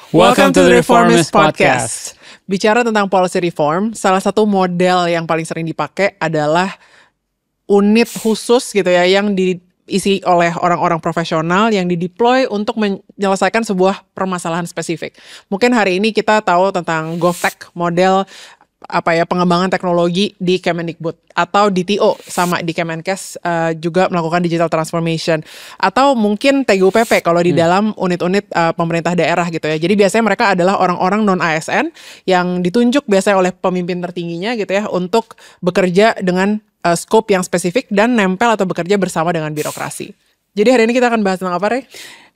Welcome to the Reformist Podcast. Bicara tentang policy reform, salah satu model yang paling sering dipakai adalah unit khusus gitu ya, yang diisi oleh orang-orang profesional yang dideploy untuk menyelesaikan sebuah permasalahan spesifik. Mungkin hari ini kita tahu tentang GovTech, model pengembangan teknologi di Kemendikbud, atau DTO sama di Kemenkes juga melakukan digital transformation, atau mungkin TGUPP kalau di dalam unit-unit pemerintah daerah gitu ya. Jadi biasanya mereka adalah orang-orang non ASN yang ditunjuk biasanya oleh pemimpin tertingginya gitu ya untuk bekerja dengan scope yang spesifik dan nempel atau bekerja bersama dengan birokrasi. Jadi hari ini kita akan bahas tentang apa, Rey?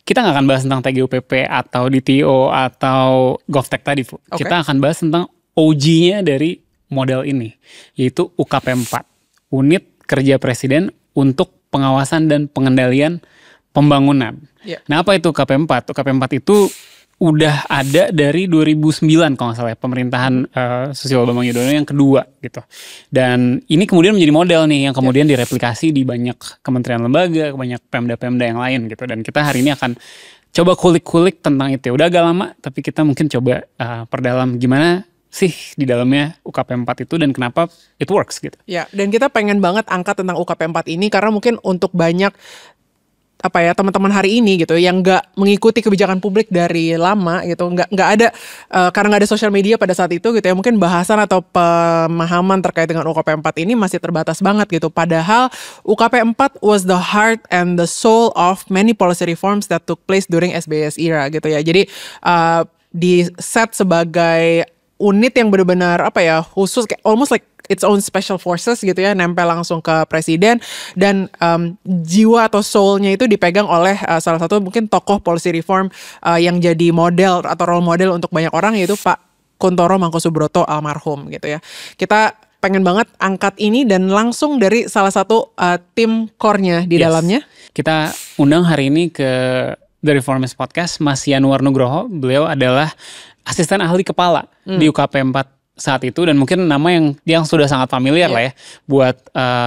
Kita nggak akan bahas tentang TGUPP atau DTO atau GovTech tadi, Bu. Okay. Kita akan bahas tentang OG-nya dari model ini, yaitu UKP 4, Unit Kerja Presiden untuk Pengawasan dan Pengendalian Pembangunan. Yeah. Nah, apa itu UKP 4? UKP 4 itu udah ada dari 2009 kalau nggak salah ya, pemerintahan Susilo Bambang Yudhoyono yang kedua gitu. Dan ini kemudian menjadi model nih yang kemudian direplikasi di banyak kementerian lembaga, banyak Pemda-Pemda yang lain gitu. Dan kita hari ini akan coba kulik-kulik tentang itu. Udah agak lama, tapi kita mungkin coba perdalam gimana sih di dalamnya UKP 4 itu dan kenapa it works gitu. Ya, dan kita pengen banget angkat tentang UKP 4 ini karena mungkin untuk banyak teman-teman hari ini gitu yang nggak mengikuti kebijakan publik dari lama gitu, nggak ada karena nggak ada sosial media pada saat itu gitu ya, mungkin bahasan atau pemahaman terkait dengan UKP 4 ini masih terbatas banget gitu. Padahal UKP 4 was the heart and the soul of many policy reforms that took place during SBY era gitu ya. Jadi di set sebagai unit yang benar-benar khusus, kayak almost like its own special forces gitu ya, nempel langsung ke presiden, dan jiwa atau soulnya itu dipegang oleh salah satu mungkin tokoh policy reform yang jadi model atau role model untuk banyak orang, yaitu Pak Kuntoro Mangkusubroto almarhum gitu ya. Kita pengen banget angkat ini dan langsung dari salah satu tim core-nya di dalamnya. Kita undang hari ini ke The Reformist Podcast Mas Yanuar Nugroho. Beliau adalah asisten ahli kepala di UKP 4 saat itu, dan mungkin nama yang sudah sangat familiar lah ya buat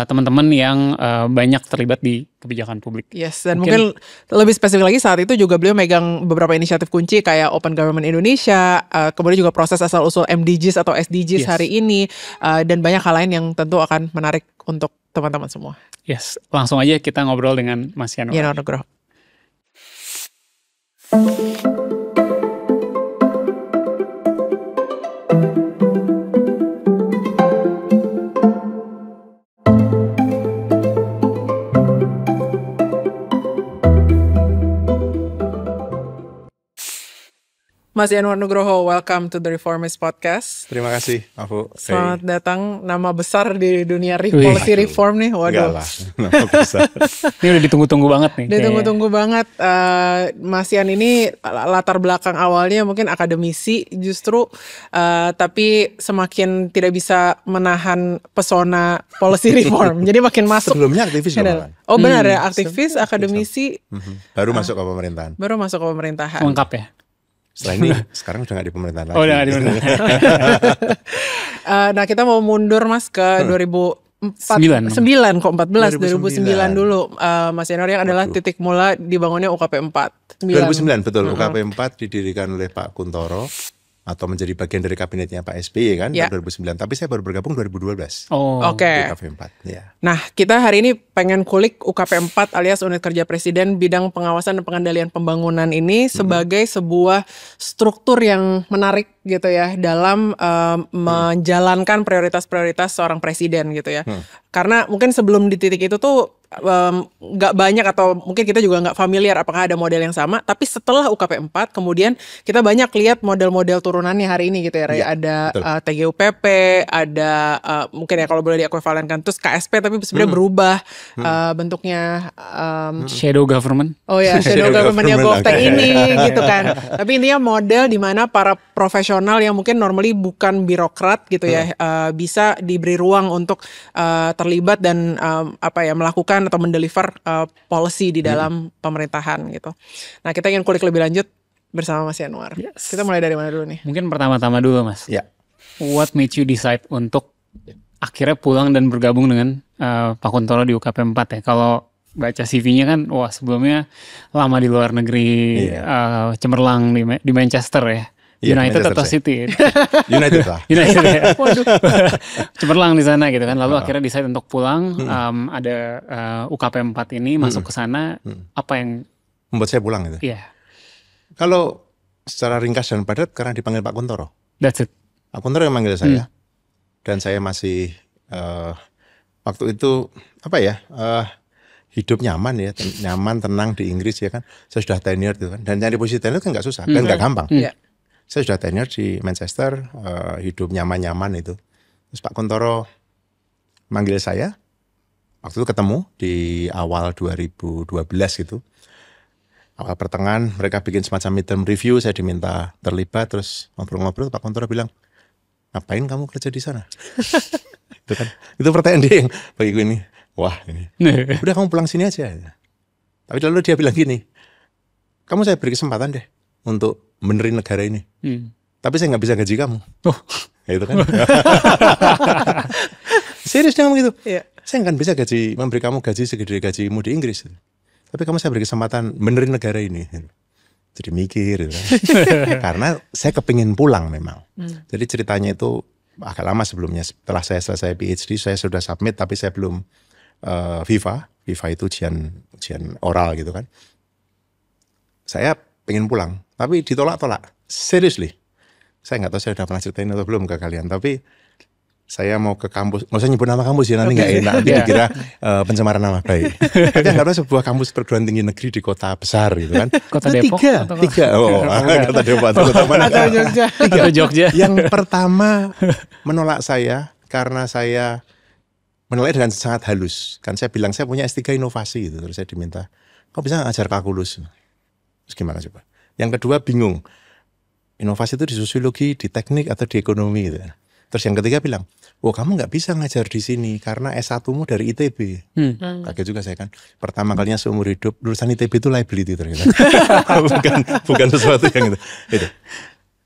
teman-teman yang banyak terlibat di kebijakan publik. Yes, dan mungkin lebih spesifik lagi saat itu juga beliau megang beberapa inisiatif kunci kayak Open Government Indonesia, kemudian juga proses asal-usul MDGs atau SDGs hari ini, dan banyak hal lain yang tentu akan menarik untuk teman-teman semua. Yes, langsung aja kita ngobrol dengan Mas Yanuar. Yanuar Nugroho. Mas Yanuar Nugroho, welcome to the Reformist Podcast. Terima kasih, Afu. Selamat datang, nama besar di dunia policy reform nih. Waduh. Enggak lah, nama besar. Ini udah ditunggu-tunggu banget nih. Ditunggu-tunggu banget. Mas Yan ini latar belakang awalnya mungkin akademisi justru, tapi semakin tidak bisa menahan pesona policy reform. Jadi makin masuk. Sebelumnya aktivis loh. Oh benar ya, aktivis, akademisi. Baru masuk ke pemerintahan. Baru masuk ke pemerintahan. Lengkap ya? Setelah ini sekarang udah gak di pemerintahan lagi. Oh, udah gak di pemerintahan. Nah, kita mau mundur Mas ke 2009 dulu. Mas Yanuar yang adalah titik mula dibangunnya UKP 4. 2009 betul. UKP 4 didirikan oleh Pak Kuntoro atau menjadi bagian dari kabinetnya Pak SBY kan, 2009. Tapi saya baru bergabung 2012. Oh, oke. UKP 4, ya. Nah, kita hari ini pengen kulik UKP 4 alias Unit Kerja Presiden Bidang Pengawasan dan Pengendalian Pembangunan ini sebagai sebuah struktur yang menarik gitu ya dalam menjalankan prioritas-prioritas seorang presiden gitu ya. Karena mungkin sebelum di titik itu tuh nggak banyak, atau mungkin kita juga nggak familiar apakah ada model yang sama. Tapi setelah UKP 4 kemudian kita banyak lihat model-model turunannya hari ini gitu ya, Ray. Ada TGUPP, ada mungkin ya kalau boleh diekuivalenkan terus KSP, tapi sebenarnya berubah bentuknya. Shadow government. Oh ya, shadow government-nya GovTech ini gitu kan. Tapi intinya model di mana para profesional yang mungkin normally bukan birokrat gitu ya, bisa diberi ruang untuk terlibat dan melakukan atau mendeliver policy di dalam pemerintahan gitu. Nah, kita ingin kulik lebih lanjut bersama Mas Yanuar. Yes. Kita mulai dari mana dulu nih? Mungkin pertama-tama dulu, Mas. Ya. What made you decide untuk akhirnya pulang dan bergabung dengan Pak Kuntoro di UKP 4 ya? Kalau baca CV-nya kan, wah sebelumnya lama di luar negeri, cemerlang di Manchester ya. United atau City? United lah. United ya. Cemerlang di sana gitu kan. Lalu akhirnya decide untuk pulang. Ada UKP 4 ini masuk ke sana. Apa yang membuat saya pulang gitu? Iya. Kalau secara ringkas dan padat karena dipanggil Pak Kuntoro. That's it. Pak Kuntoro yang manggil saya. Dan saya masih waktu itu hidup nyaman ya, nyaman, tenang di Inggris ya kan. Saya sudah tenured gitu kan. Dan nyari posisi tenured kan nggak susah, dan nggak gampang. Saya sudah tenured di Manchester, hidup nyaman-nyaman itu. Terus Pak Kuntoro manggil saya, waktu itu ketemu di awal 2012 gitu. Awal pertengahan mereka bikin semacam midterm review, saya diminta terlibat, terus ngobrol-ngobrol. Pak Kuntoro bilang, ngapain kamu kerja di sana? Itu kan, itu pertanyaan dia yang bagi gue ini, wah ini, udah kamu pulang sini aja. Tapi lalu dia bilang gini, kamu saya beri kesempatan deh untuk benerin negara ini. Tapi saya nggak bisa gaji kamu. Itu kan. Serius dia ngomong gitu. Saya nggak bisa memberi kamu gaji segede gajimu di Inggris. Tapi kamu saya beri kesempatan benerin negara ini. Jadi mikir gitu kan. Karena saya kepingin pulang memang. Jadi ceritanya itu agak lama sebelumnya. Setelah saya selesai PhD, saya sudah submit tapi saya belum viva. Viva itu ujian oral gitu kan. Saya pengen pulang, tapi ditolak-tolak. Seriously. Saya nggak tahu saya udah pernah ceritain atau belum ke kalian, tapi saya mau ke kampus, nggak usah nyebut nama kampus ya, nanti nggak enak, nanti dikira pencemaran nama baik. Tapi anggapnya sebuah kampus perguruan tinggi negeri di kota besar gitu kan. Kota Depok? Tiga. Kota Depok atau kota mana? Atau Jogja. Atau Jogja. Yang pertama menolak saya karena saya menolak dengan sangat halus. Kan saya bilang saya punya S3 inovasi gitu, terus saya diminta, kok bisa ngajar kalkulus? Terus gimana coba? Yang kedua bingung, inovasi itu di sosiologi, di teknik atau di ekonomi gitu. Terus yang ketiga bilang, kamu nggak bisa ngajar di sini karena S1-mu dari ITB. Kaget juga saya kan. Pertama kalinya seumur hidup lulusan ITB itu liability ternyata. bukan sesuatu yang itu.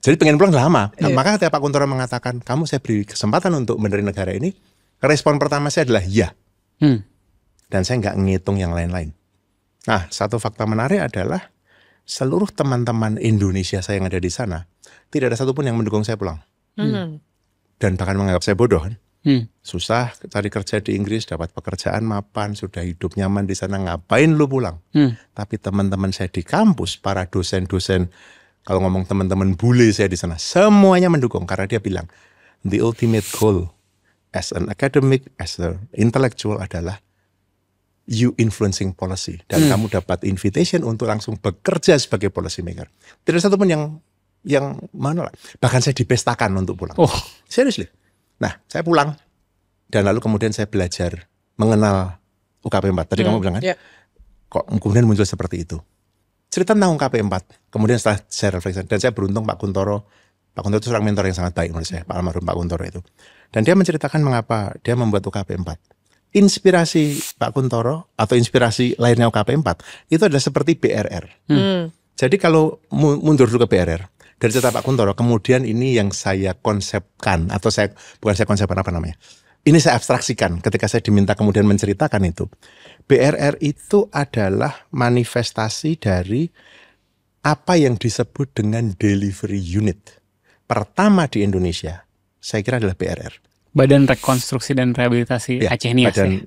Jadi pengen pulang lama. Maka ketika Pak Kuntoro mengatakan, kamu saya beri kesempatan untuk benerin negara ini, respon pertama saya adalah iya. Dan saya nggak ngitung yang lain-lain. Nah, satu fakta menarik adalah seluruh teman-teman Indonesia saya yang ada di sana, tidak ada satupun yang mendukung saya pulang. Dan bahkan menganggap saya bodoh kan. Susah cari kerja di Inggris, dapat pekerjaan mapan, sudah hidup nyaman di sana, ngapain lu pulang? Tapi teman-teman saya di kampus, para dosen-dosen, kalau ngomong teman-teman bule saya di sana, semuanya mendukung. Karena dia bilang, the ultimate goal as an academic, as an intellectual adalah you influencing policy, dan kamu dapat invitation untuk langsung bekerja sebagai policy maker. Tidak satu pun yang menolak. Bahkan saya dipestakan untuk pulang. Seriously. Nah, saya pulang dan lalu kemudian saya belajar mengenal UKP 4. Tadi kamu bilang kan, kok kemudian muncul seperti itu. Cerita tentang UKP 4. Kemudian setelah saya refleksi, dan saya beruntung Pak Kuntoro itu seorang mentor yang sangat baik menurut saya, Pak almarhum Pak Kuntoro itu. Dan dia menceritakan mengapa dia membuat UKP 4. Inspirasi Pak Kuntoro atau inspirasi lahirnya UKP 4 itu adalah seperti BRR. Jadi kalau mundur dulu ke BRR dari cerita Pak Kuntoro, kemudian ini yang saya konsepkan atau bukan saya konsepkan apa namanya. Ini saya abstraksikan ketika saya diminta kemudian menceritakan itu. BRR itu adalah manifestasi dari apa yang disebut dengan delivery unit. Pertama di Indonesia, saya kira adalah BRR. Badan Rekonstruksi dan Rehabilitasi Aceh Nias. Badan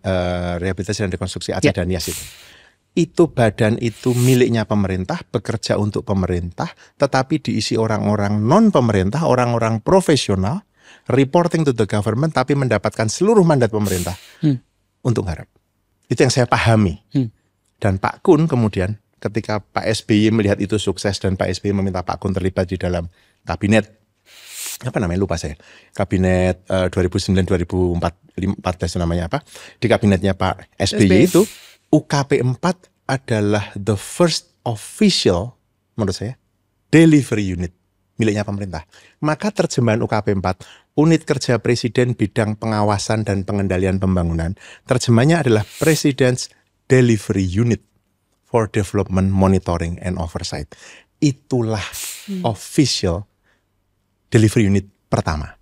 Rehabilitasi dan Rekonstruksi Aceh dan Nias itu. Itu badan itu miliknya pemerintah, bekerja untuk pemerintah, tetapi diisi orang-orang non-pemerintah, orang-orang profesional, reporting to the government, tapi mendapatkan seluruh mandat pemerintah untuk garap. Itu yang saya pahami. Dan Pak Kun kemudian ketika Pak SBY melihat itu sukses dan Pak SBY meminta Pak Kun terlibat di dalam kabinet, apa namanya lupa saya, kabinet 2009-2014 itu namanya apa, di kabinetnya Pak SBY itu UKP 4 adalah the first official menurut saya delivery unit miliknya pemerintah. Maka terjemahan UKP 4, unit kerja presiden bidang pengawasan dan pengendalian pembangunan, terjemahnya adalah President's Delivery Unit for Development Monitoring and Oversight. Itulah official delivery unit pertama.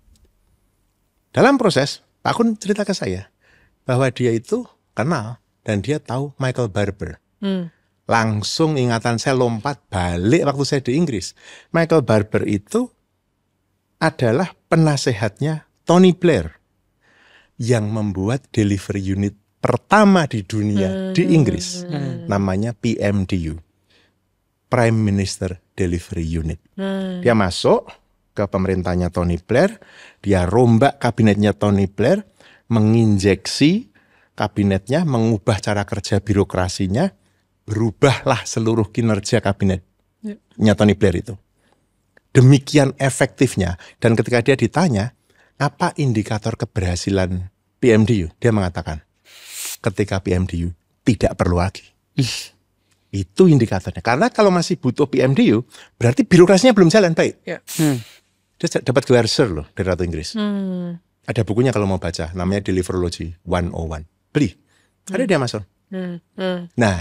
Dalam proses, Pak Kun cerita ke saya bahwa dia itu kenal dan dia tahu Michael Barber. Hmm. Langsung ingatan saya lompat balik waktu saya di Inggris. Michael Barber itu adalah penasehatnya Tony Blair yang membuat delivery unit pertama di dunia di Inggris. Namanya PMDU, Prime Minister Delivery Unit. Dia masuk ke pemerintahnya Tony Blair, dia rombak kabinetnya Tony Blair, menginjeksi kabinetnya, mengubah cara kerja birokrasinya, berubahlah seluruh kinerja kabinetnya Tony Blair itu. Demikian efektifnya. Dan ketika dia ditanya, apa indikator keberhasilan PMDU? Dia mengatakan, ketika PMDU tidak perlu lagi. Itu indikatornya. Karena kalau masih butuh PMDU, berarti birokrasinya belum jalan baik. Ya. Dia dapat gelar Sir loh dari Ratu Inggris. Ada bukunya kalau mau baca, namanya Deliverology 101. Beli. Ada di Amazon. Nah,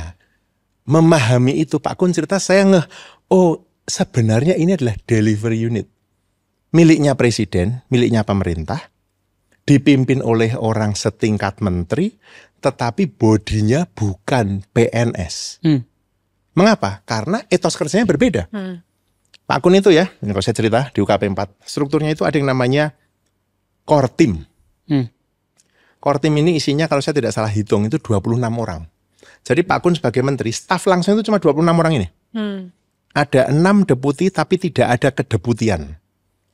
memahami itu Pak Kun cerita, saya oh sebenarnya ini adalah delivery unit. Miliknya presiden, miliknya pemerintah, dipimpin oleh orang setingkat menteri, tetapi bodinya bukan PNS. Mengapa? Karena etos kerjanya berbeda. Pak Kun itu ya, ini kalau saya cerita di UKP 4, strukturnya itu ada yang namanya core team. Core team ini isinya kalau saya tidak salah hitung itu 26 orang. Jadi Pak Kun sebagai menteri, staf langsung itu cuma 26 orang ini. Ada 6 deputi tapi tidak ada kedeputian.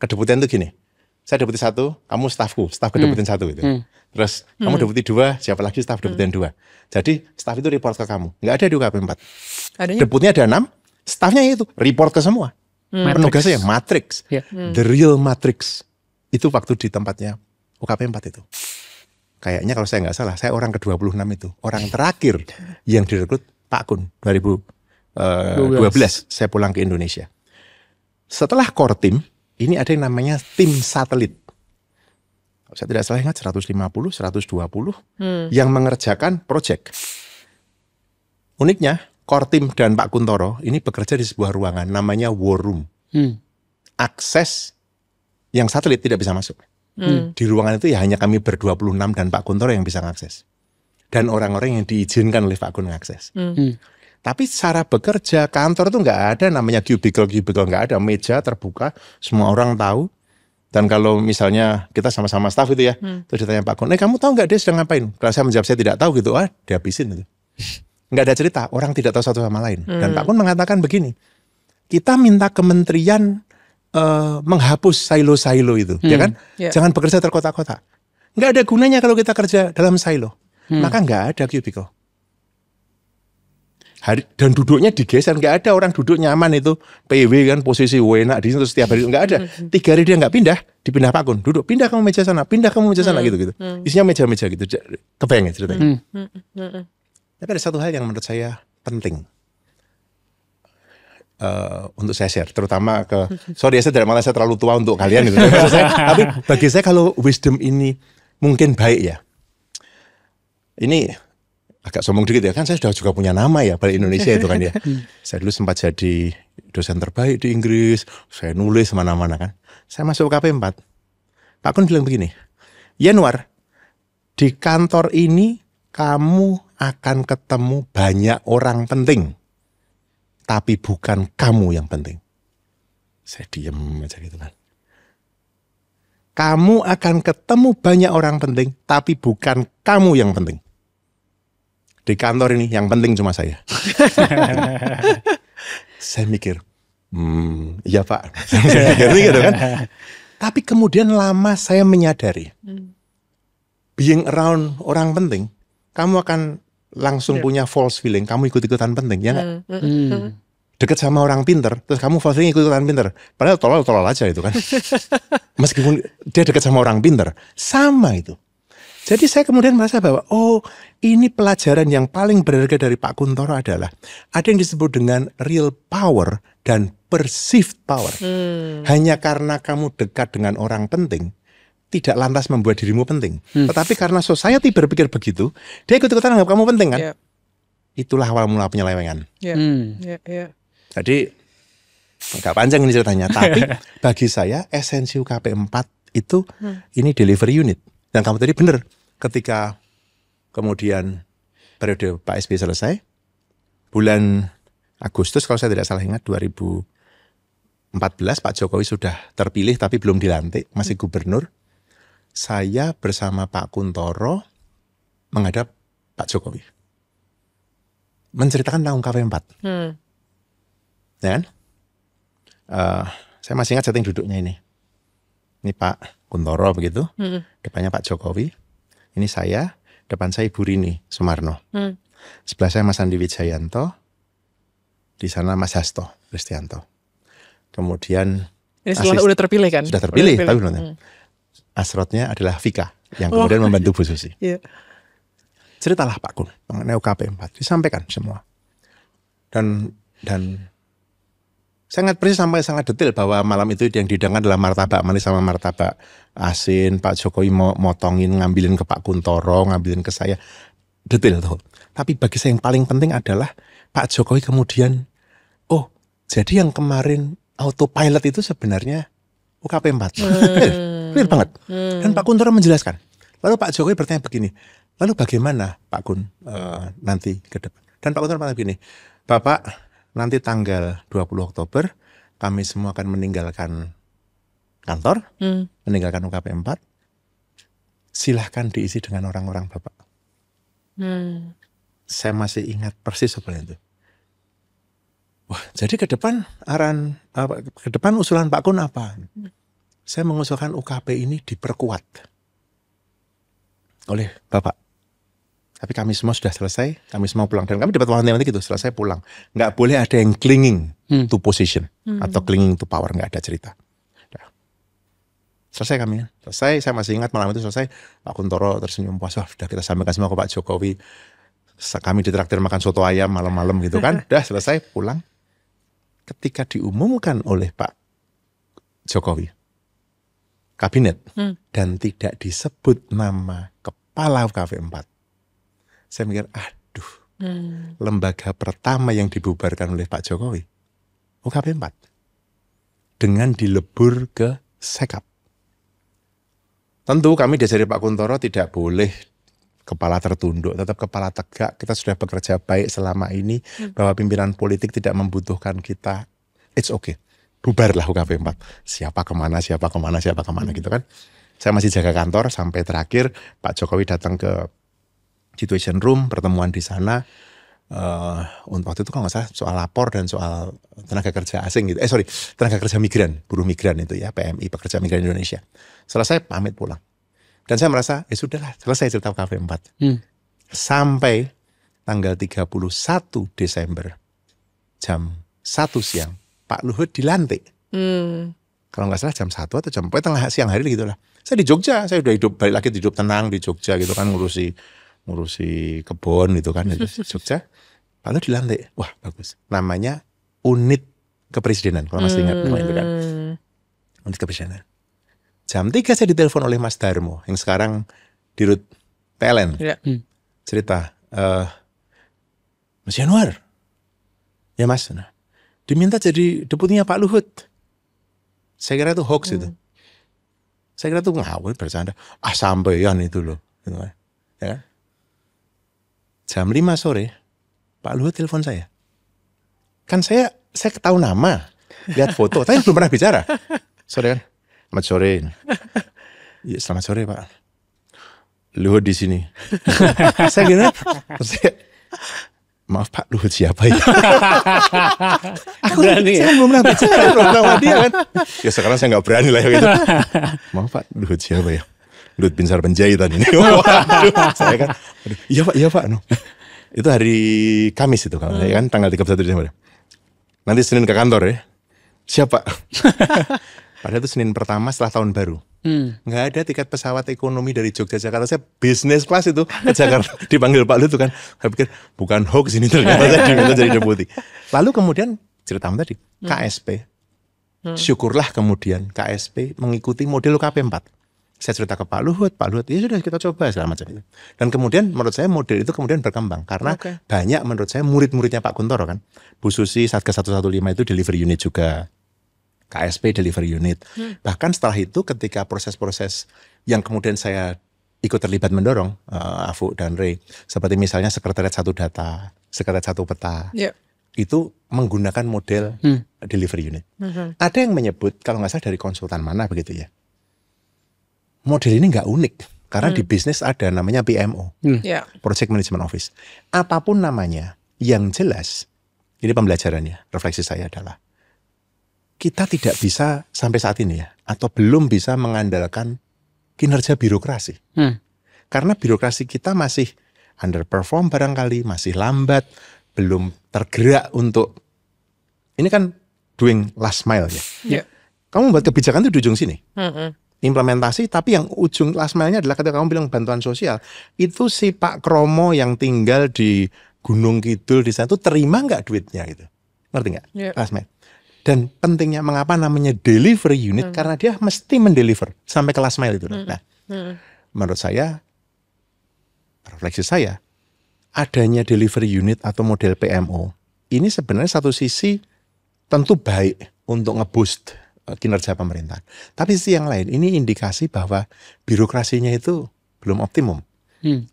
Kedeputian itu gini, saya deputi 1, kamu stafku, staf kedeputian 1 gitu. Terus kamu deputi 2, siapa lagi staf kedeputian 2. Jadi staf itu report ke kamu. Nggak ada di UKP 4. Adanya? Deputinya ada 6, stafnya itu report ke semua. Penugasnya matrix. The real matrix. Itu waktu di tempatnya UKP 4 itu. Kayaknya kalau saya nggak salah, saya orang ke-26 itu. Orang terakhir yang direkrut Pak Kun 2012 saya pulang ke Indonesia. Setelah core team, ini ada yang namanya tim satelit. Kalau saya tidak salah ingat 150, 120 yang mengerjakan proyek. Uniknya, core team dan Pak Kuntoro ini bekerja di sebuah ruangan namanya war room. Akses yang satelit tidak bisa masuk. Di ruangan itu ya hanya kami ber-26 dan Pak Kuntoro yang bisa mengakses. Dan orang-orang yang diizinkan oleh Pak Kun mengakses. Tapi cara bekerja kantor itu nggak ada namanya cubicle, nggak ada, meja terbuka, semua orang tahu. Dan kalau misalnya kita sama-sama staff itu ya, terus ditanya Pak Kun, kamu tahu nggak dia sedang ngapain? Kalau saya menjawab saya tidak tahu gitu, dihabisin itu. Nggak ada cerita, orang tidak tahu satu sama lain. Dan Pak Kun mengatakan begini, kita minta kementerian menghapus silo-silo itu, ya kan? Jangan bekerja terkotak-kotak. Nggak ada gunanya kalau kita kerja dalam silo, maka nggak ada cubicle. Dan duduknya digeser, nggak ada orang duduk nyaman itu PW kan posisi enak di situ setiap hari, nggak ada. 3 hari dia nggak pindah, dipindah Pak Kun, duduk pindah kamu meja sana, pindah kamu meja sana gitu. Isinya meja-meja gitu, kebayang ya ceritanya. Tapi ada satu hal yang menurut saya penting untuk saya share, terutama ke sorry saya tidak malah saya terlalu tua untuk kalian gitu. Tapi bagi saya kalau wisdom ini mungkin baik ya. Ini agak sombong dikit ya, kan saya sudah juga punya nama ya balik Indonesia itu kan ya. Saya dulu sempat jadi dosen terbaik di Inggris, saya nulis mana-mana kan. Saya masuk KP 4. Pak Kun bilang begini, Yanuar, di kantor ini kamu akan ketemu banyak orang penting, tapi bukan kamu yang penting. Saya diam aja gitu kan. Kamu akan ketemu banyak orang penting, tapi bukan kamu yang penting. Di kantor ini yang penting cuma saya. Saya mikir, iya Pak. Saya mikir gitu kan. Tapi kemudian lama saya menyadari, being around orang penting, kamu akan langsung punya false feeling, kamu ikut-ikutan penting, ya nggak? Deket sama orang pinter, terus kamu false feeling ikut-ikutan pinter. Padahal tolol aja itu kan. Meskipun dia deket sama orang pinter, sama itu. Jadi saya kemudian merasa bahwa ini pelajaran yang paling berharga dari Pak Kuntoro adalah ada yang disebut dengan real power dan perceived power. Hanya karena kamu dekat dengan orang penting, tidak lantas membuat dirimu penting. Tetapi karena society berpikir begitu, dia ikut-ikutan anggap kamu penting kan? Itulah awal mula penyelewengan. Jadi agak panjang ini ceritanya, tapi bagi saya esensi UKP 4 itu ini delivery unit. Dan kamu tadi benar, ketika kemudian periode Pak SBY selesai. Bulan Agustus kalau saya tidak salah ingat 2014 Pak Jokowi sudah terpilih tapi belum dilantik, masih gubernur. Saya bersama Pak Kuntoro menghadap Pak Jokowi. Menceritakan tentang UKP 4. Ya kan? Saya masih ingat setting duduknya ini. Ini Pak Kuntoro begitu, depannya Pak Jokowi. Ini saya, depan saya Ibu Rini Sumarno. Sebelah saya Mas Andi Wijayanto. Di sana Mas Hasto Kristianto. Kemudian Ini setelah udah terpilih kan? Sudah terpilih, tapi belum. Asrotnya adalah Vika yang kemudian membantu Bu Susi. Yeah. Ceritalah Pak Kun mengenai UKP 4, disampaikan semua. Dan sangat persis sampai sangat detail bahwa malam itu yang dihidangkan adalah martabak manis sama martabak asin. Pak Jokowi mau motongin, ngambilin ke Pak Kuntoro, ngambilin ke saya. Detail tuh. Tapi bagi saya yang paling penting adalah Pak Jokowi kemudian, oh jadi yang kemarin autopilot itu sebenarnya UKP 4. Clear banget. Dan Pak Kuntoro menjelaskan. Lalu Pak Jokowi bertanya begini, lalu bagaimana Pak Kun nanti ke depan? Dan Pak Kuntoro bertanya begini, Bapak nanti tanggal 20 Oktober kami semua akan meninggalkan kantor, meninggalkan UKP 4. Silahkan diisi dengan orang-orang Bapak. Saya masih ingat persis seperti itu. Wah, jadi ke depan usulan Pak Kun apa? Saya mengusulkan UKP ini diperkuat oleh Bapak. Tapi kami semua sudah selesai, kami semua pulang. Dan kami dapat wanti-wanti gitu, selesai pulang. Nggak boleh ada yang clinging to position atau clinging to power, nggak ada cerita. Nah, selesai kami, selesai. Saya masih ingat malam itu selesai. Pak Kuntoro tersenyum puas, sudah kita sampaikan semua ke Pak Jokowi. Kami ditraktir makan soto ayam malam-malam gitu kan. Udah selesai, pulang. Ketika diumumkan oleh Pak Jokowi, kabinet, dan tidak disebut nama kepala UKP 4. Saya mikir, aduh, lembaga pertama yang dibubarkan oleh Pak Jokowi, UKP 4. Dengan dilebur ke Sekap. Tentu kami diajari Pak Kuntoro tidak boleh kepala tertunduk, tetap kepala tegak. Kita sudah bekerja baik selama ini, bahwa pimpinan politik tidak membutuhkan kita. It's okay. Bubarlah UKP 4. Siapa kemana gitu kan. Saya masih jaga kantor sampai terakhir Pak Jokowi datang ke Situation Room, pertemuan di sana. Waktu itu kalau nggak salah soal lapor dan soal tenaga kerja asing gitu. Tenaga kerja migran, buruh migran itu ya, PMI, Pekerja Migran Indonesia. Selesai pamit pulang. Dan saya merasa, sudahlah, selesai cerita UKP 4. Sampai tanggal 31 Desember, jam 1 siang, Pak Luhut dilantik. Kalau nggak salah jam 1 atau jam 4, tengah siang hari gitu lah. Saya di Jogja, saya udah balik lagi hidup tenang di Jogja gitu kan, ngurusi kebun gitu kan, di Jogja. Pak Luhut dilantik, wah bagus. Namanya unit kepresidenan, kalau masih ingat namanya itu kan. Unit kepresidenan. Jam 3 saya ditelepon oleh Mas Darmo yang sekarang dirut PLN. Cerita, Mas Yanuar, ya Mas, diminta jadi deputinya Pak Luhut. Saya kira itu hoax itu. Saya kira itu ngawur bercanda. Sampeyan itu loh. Gitu kan. Ya. Jam 5 sore Pak Luhut telepon saya. Kan saya tahu nama, lihat foto, tapi belum pernah bicara. Sore kan? Selamat sore. Ya, selamat sore Pak. Luhut di sini. Saya kira, maaf Pak, Luhut siapa ya? Berani ya? Saya belum pernah bicara sama dia kan. Ya sekarang saya nggak berani lah gitu. Maaf Pak, Luhut siapa ya? Luhut Binsar Panjaitan ini. Waduh, saya kan, iya Pak. No. Itu hari Kamis itu kalau saya kan, tanggal 31 Desember. Nanti Senin ke kantor ya. Siapa? Padahal itu Senin pertama setelah tahun baru. Nggak ada tiket pesawat ekonomi dari Jogja Jakarta. Saya bisnis kelas itu ke Jakarta. Dipanggil Pak Luhut itu kan. Saya pikir bukan hoax ini, ternyata saya diminta jadi deputi. Lalu kemudian cerita tadi KSP. Syukurlah kemudian KSP mengikuti model UKP 4. Saya cerita ke Pak Luhut, ya sudah kita coba segala macam itu. Dan kemudian menurut saya model itu kemudian berkembang karena banyak menurut saya murid-muridnya Pak Kuntoro kan. Bu Susi Satgas 115 itu delivery unit juga. KSP delivery unit. Bahkan setelah itu ketika proses-proses yang kemudian saya ikut terlibat mendorong Afu dan Ray. Seperti misalnya sekretariat satu data, sekretariat satu peta. Yeah. Itu menggunakan model delivery unit. Ada yang menyebut kalau nggak salah dari konsultan mana begitu ya. Model ini nggak unik karena di bisnis ada namanya PMO, Yeah. Project Management Office. Apapun namanya, yang jelas ini pembelajarannya, refleksi saya adalah kita tidak bisa sampai saat ini ya, atau belum bisa mengandalkan kinerja birokrasi. Karena birokrasi kita masih underperform barangkali, masih lambat, belum tergerak untuk, ini kan doing last mile ya. Yeah. Kamu buat kebijakan itu di ujung sini. Implementasi, tapi yang ujung last mile-nya adalah ketika kamu bilang bantuan sosial, itu si Pak Kromo yang tinggal di Gunung Kidul di sana itu terima nggak duitnya gitu. Ngerti nggak? Yeah. Last mile. Dan pentingnya mengapa namanya delivery unit, karena dia mesti mendeliver sampai ke last mile itu. Nah, menurut saya, refleksi saya, adanya delivery unit atau model PMO ini sebenarnya satu sisi tentu baik untuk ngeboost kinerja pemerintahan. Tapi sisi yang lain ini indikasi bahwa birokrasinya itu belum optimum.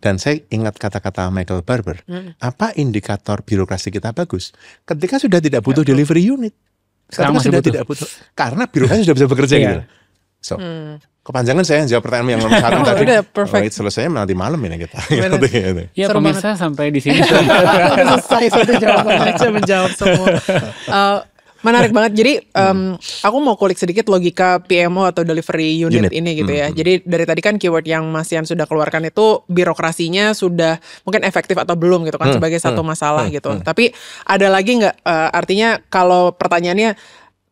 Dan saya ingat kata-kata Michael Barber, apa indikator birokrasi kita bagus? Ketika sudah tidak butuh delivery unit. Sekarang Ketika masih sudah butuh. tidak butuh. Karena birokrasi sudah bisa bekerja gitu. So, kepanjangan saya yang jawab pertanyaan yang nomor 1 tadi. Udah, perfect. Selesainya nanti malam ini kita. Gimana? Gitu. Ya Seru pemirsa sampai di sini. Udah selesai satu jawaban aja menjawab semua. Menarik banget. Jadi aku mau kulik sedikit logika PMO atau delivery unit ini gitu ya. Jadi dari tadi kan keyword yang Mas Yan sudah keluarkan itu birokrasinya sudah mungkin efektif atau belum gitu kan sebagai satu masalah gitu. Tapi ada lagi nggak artinya kalau pertanyaannya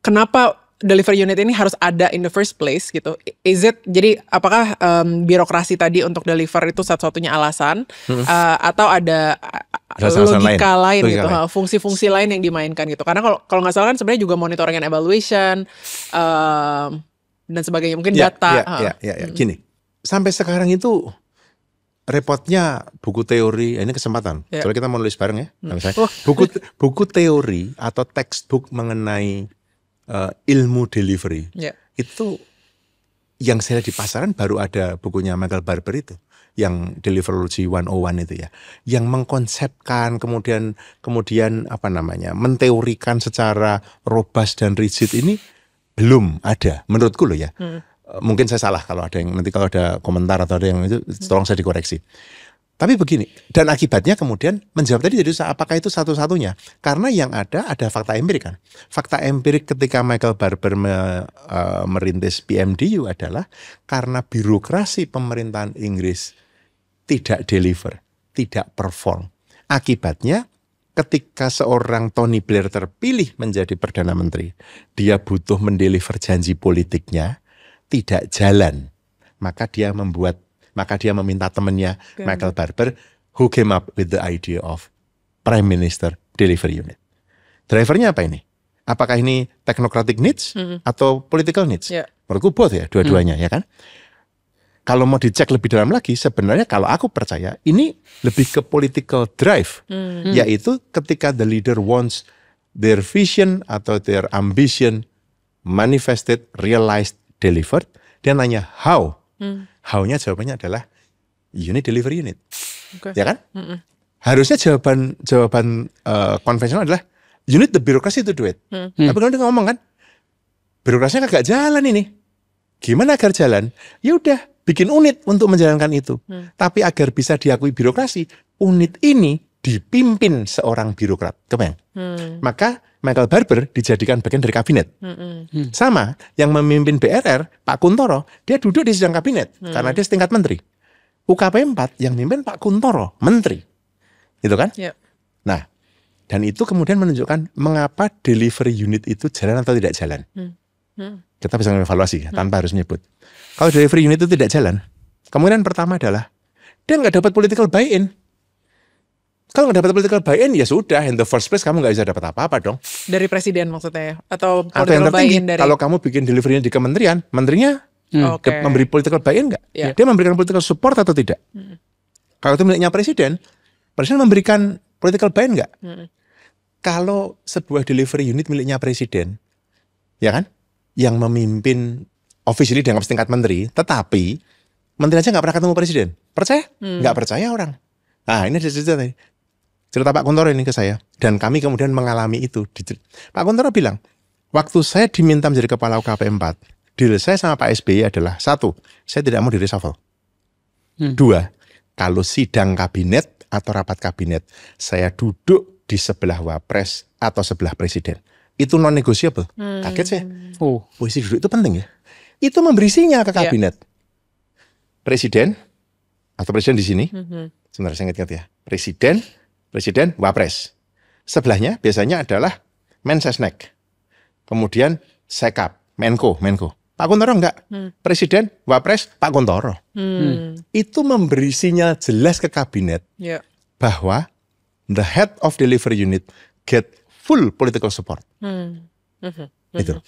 kenapa delivery unit ini harus ada in the first place gitu. Is it, jadi apakah birokrasi tadi untuk deliver itu satu-satunya alasan atau ada logika lain gitu, fungsi-fungsi lain yang dimainkan gitu. Karena kalau nggak salah kan sebenarnya juga monitoring and evaluation dan sebagainya, mungkin data. Ya. Gini, sampai sekarang itu repotnya buku teori, ini kesempatan. Soalnya kita mau nulis bareng ya. Misalnya, buku teori atau textbook mengenai ilmu delivery itu yang saya lihat di pasaran baru ada bukunya Michael Barber itu yang Deliverology 101 itu ya, yang mengkonsepkan kemudian apa namanya menteorikan secara robust dan rigid ini belum ada menurutku loh ya. Mungkin saya salah kalau ada yang nanti kalau ada komentar atau ada yang itu tolong saya dikoreksi. Tapi begini, dan akibatnya kemudian menjawab tadi jadi apakah itu satu-satunya? Karena yang ada fakta empirik kan. Fakta empirik ketika Michael Barber merintis PMDU adalah karena birokrasi pemerintahan Inggris tidak deliver, tidak perform. Akibatnya ketika seorang Tony Blair terpilih menjadi Perdana Menteri, dia butuh mendeliver janji politiknya, tidak jalan. Maka dia meminta temannya Michael Barber who came up with the idea of Prime Minister Delivery Unit. Drivernya apa ini? Apakah ini technocratic needs atau political needs? Menurutku both ya, dua-duanya ya kan. Kalau mau dicek lebih dalam lagi, sebenarnya kalau aku percaya ini lebih ke political drive, yaitu ketika the leader wants their vision atau their ambition manifested, realized, delivered, dia nanya how. How-nya jawabannya adalah unit delivery unit, ya kan? Harusnya jawaban konvensional adalah unit the birokrasi to do it. Tapi kalau dia ngomong kan, birokrasinya kagak jalan ini. Gimana agar jalan? Ya udah bikin unit untuk menjalankan itu. Tapi agar bisa diakui birokrasi, unit ini dipimpin seorang birokrat. Kebayang? Maka Michael Barber dijadikan bagian dari kabinet. Sama, yang memimpin BRR, Pak Kuntoro, dia duduk di sidang kabinet karena dia setingkat menteri. UKP 4 yang memimpin Pak Kuntoro, menteri. Gitu kan? Nah, dan itu kemudian menunjukkan mengapa delivery unit itu jalan atau tidak jalan. Kita bisa mengevaluasi tanpa harus menyebut. Kalau delivery unit itu tidak jalan, kemungkinan pertama adalah dia nggak dapat political buy-in. Kalau nggak dapat political buy-in ya sudah, in the first place kamu nggak bisa dapat apa-apa dong. Dari presiden maksudnya, atau yang political tertinggi, buy-in dari. kalau kamu bikin delivery di kementerian, menterinya memberi political buy-in nggak? Dia memberikan political support atau tidak? Kalau itu miliknya presiden memberikan political buy-in nggak? Kalau sebuah delivery unit miliknya presiden, ya kan, yang memimpin officially dianggap setingkat menteri, tetapi Menteri aja nggak pernah ketemu presiden. Percaya? Nggak percaya orang. Nah ini cerita tadi. Cerita Pak Kuntoro ini ke saya. Dan kami kemudian mengalami itu. Pak Kuntoro bilang, waktu saya diminta menjadi kepala UKP 4, deal saya sama Pak SBY adalah, 1, saya tidak mau di reshuffle. 2, kalau sidang kabinet atau rapat kabinet, saya duduk di sebelah wapres atau sebelah presiden. Itu non-negotiable. Kaget saya. Posisi duduk itu penting ya. Itu memberi sinyal ke kabinet. Presiden, atau presiden di sini, sebentar saya ingat ya. Presiden, wapres. Sebelahnya biasanya adalah Mensesnek. Kemudian Sekap, Menko. Pak Kuntoro enggak. Presiden, wapres, Pak Kuntoro. Itu memberi sinyal jelas ke kabinet bahwa the head of delivery unit get full political support. Itu.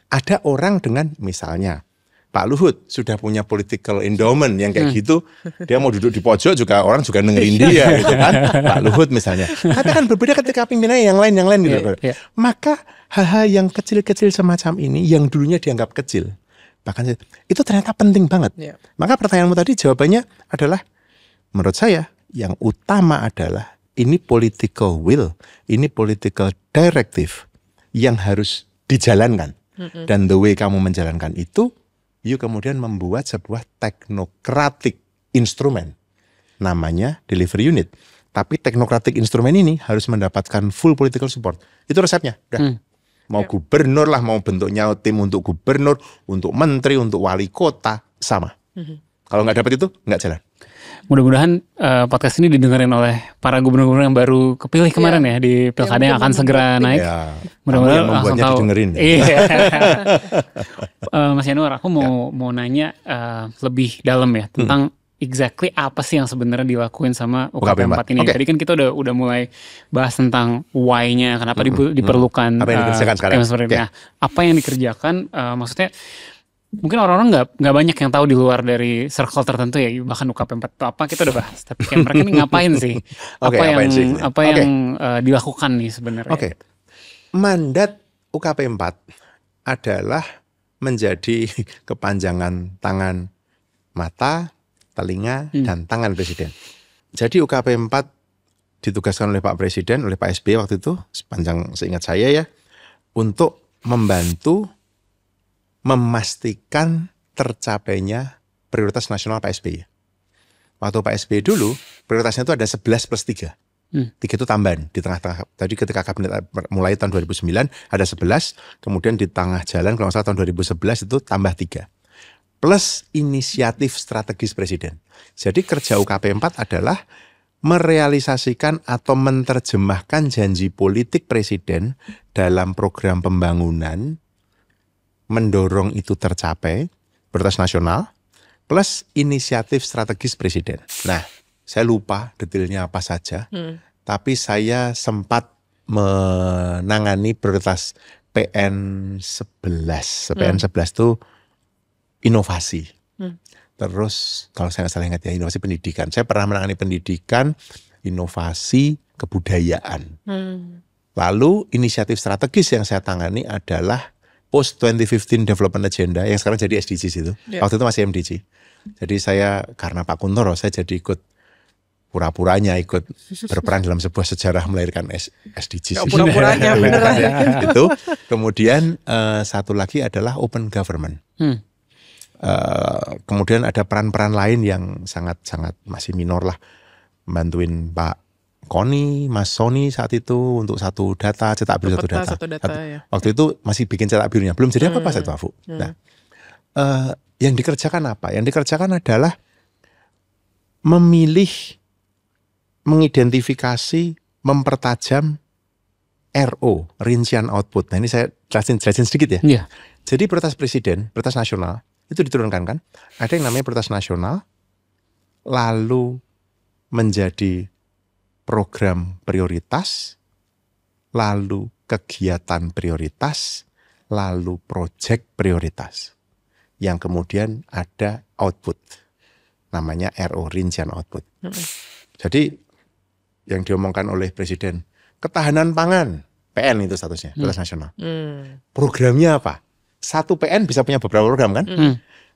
Ada orang dengan misalnya Pak Luhut sudah punya political endowment yang kayak gitu, dia mau duduk di pojok juga orang juga dengerin dia gitu kan. Pak Luhut misalnya. Tapi kan berbeda ketika pimpinannya yang lain gitu. Maka hal-hal yang kecil-kecil semacam ini yang dulunya dianggap kecil, bahkan itu ternyata penting banget. Maka pertanyaanmu tadi jawabannya adalah, menurut saya yang utama adalah ini political will, ini political directive yang harus dijalankan. Dan the way kamu menjalankan itu, you kemudian membuat sebuah teknokratik instrumen namanya delivery unit. Tapi teknokratik instrumen ini harus mendapatkan full political support. Itu resepnya. Udah. Mau gubernur lah, mau bentuknya tim untuk gubernur, untuk menteri, untuk wali kota, sama. Kalau nggak dapat itu, nggak jalan. Mudah-mudahan podcast ini didengarin oleh para gubernur-gubernur yang baru kepilih kemarin ya di pilkada yang akan segera naik. Mudah-mudahan langsung tahu. Didengerin. Mas Yanuar, aku mau nanya lebih dalam ya tentang exactly apa sih yang sebenarnya dilakuin sama UKP 4 ini. Tadi kan kita udah mulai bahas tentang why-nya, kenapa diperlukan apa yang dikerjakan sekarang. Nah, apa yang dikerjakan, maksudnya mungkin orang-orang nggak banyak yang tahu di luar dari circle tertentu ya, bahkan UKP 4 itu apa kita udah bahas. Tapi kayak mereka ini ngapain sih? Apa yang dilakukan nih sebenarnya? Mandat UKP 4 adalah menjadi kepanjangan tangan, mata, telinga, dan tangan Presiden. Jadi UKP 4 ditugaskan oleh Pak Presiden, oleh Pak SBY waktu itu, sepanjang seingat saya ya, untuk membantu memastikan tercapainya prioritas nasional Pak SBY. Waktu Pak SBY dulu, prioritasnya itu ada 11+3. 3 itu tambahan di tengah-tengah. Tadi ketika kabinet mulai tahun 2009 ada 11, kemudian di tengah jalan kalau nggak salah tahun 2011 itu tambah 3. Plus inisiatif strategis Presiden. Jadi kerja UKP 4 adalah merealisasikan atau menerjemahkan janji politik Presiden dalam program pembangunan, mendorong itu tercapai, prioritas nasional, plus inisiatif strategis Presiden. Nah, saya lupa detailnya apa saja, tapi saya sempat menangani prioritas PN11. PN11 itu inovasi. Terus kalau saya nggak salah ingat ya, inovasi pendidikan. Saya pernah menangani pendidikan, inovasi, kebudayaan. Lalu inisiatif strategis yang saya tangani adalah Post 2015 Development Agenda yang sekarang jadi SDGs itu. Waktu itu masih MDG. Jadi saya karena Pak Kuntoro saya jadi ikut pura-puranya ikut berperan dalam sebuah sejarah melahirkan SDGs. Pura-puranya beneran ya. Itu. Kemudian satu lagi adalah open government. Kemudian ada peran-peran lain yang sangat-sangat masih minor lah. Bantuin Pak Koni, Mas Sony saat itu untuk satu data, cetak biru satu data. Ya. Waktu itu masih bikin cetak birunya, belum jadi apa-apa saya itu, Afu. Nah, yang dikerjakan apa? Yang dikerjakan adalah memilih, mengidentifikasi, mempertajam RO, rincian output. Nah ini saya jelasin sedikit ya. Jadi prioritas Presiden, prioritas nasional, itu diturunkan kan. Ada yang namanya prioritas nasional, lalu menjadi program prioritas, lalu kegiatan prioritas, lalu proyek prioritas. Yang kemudian ada output, namanya RO, rincian output. Jadi yang diomongkan oleh Presiden, ketahanan pangan, PN itu statusnya, prioritas nasional. Programnya apa? Satu PN bisa punya beberapa program kan?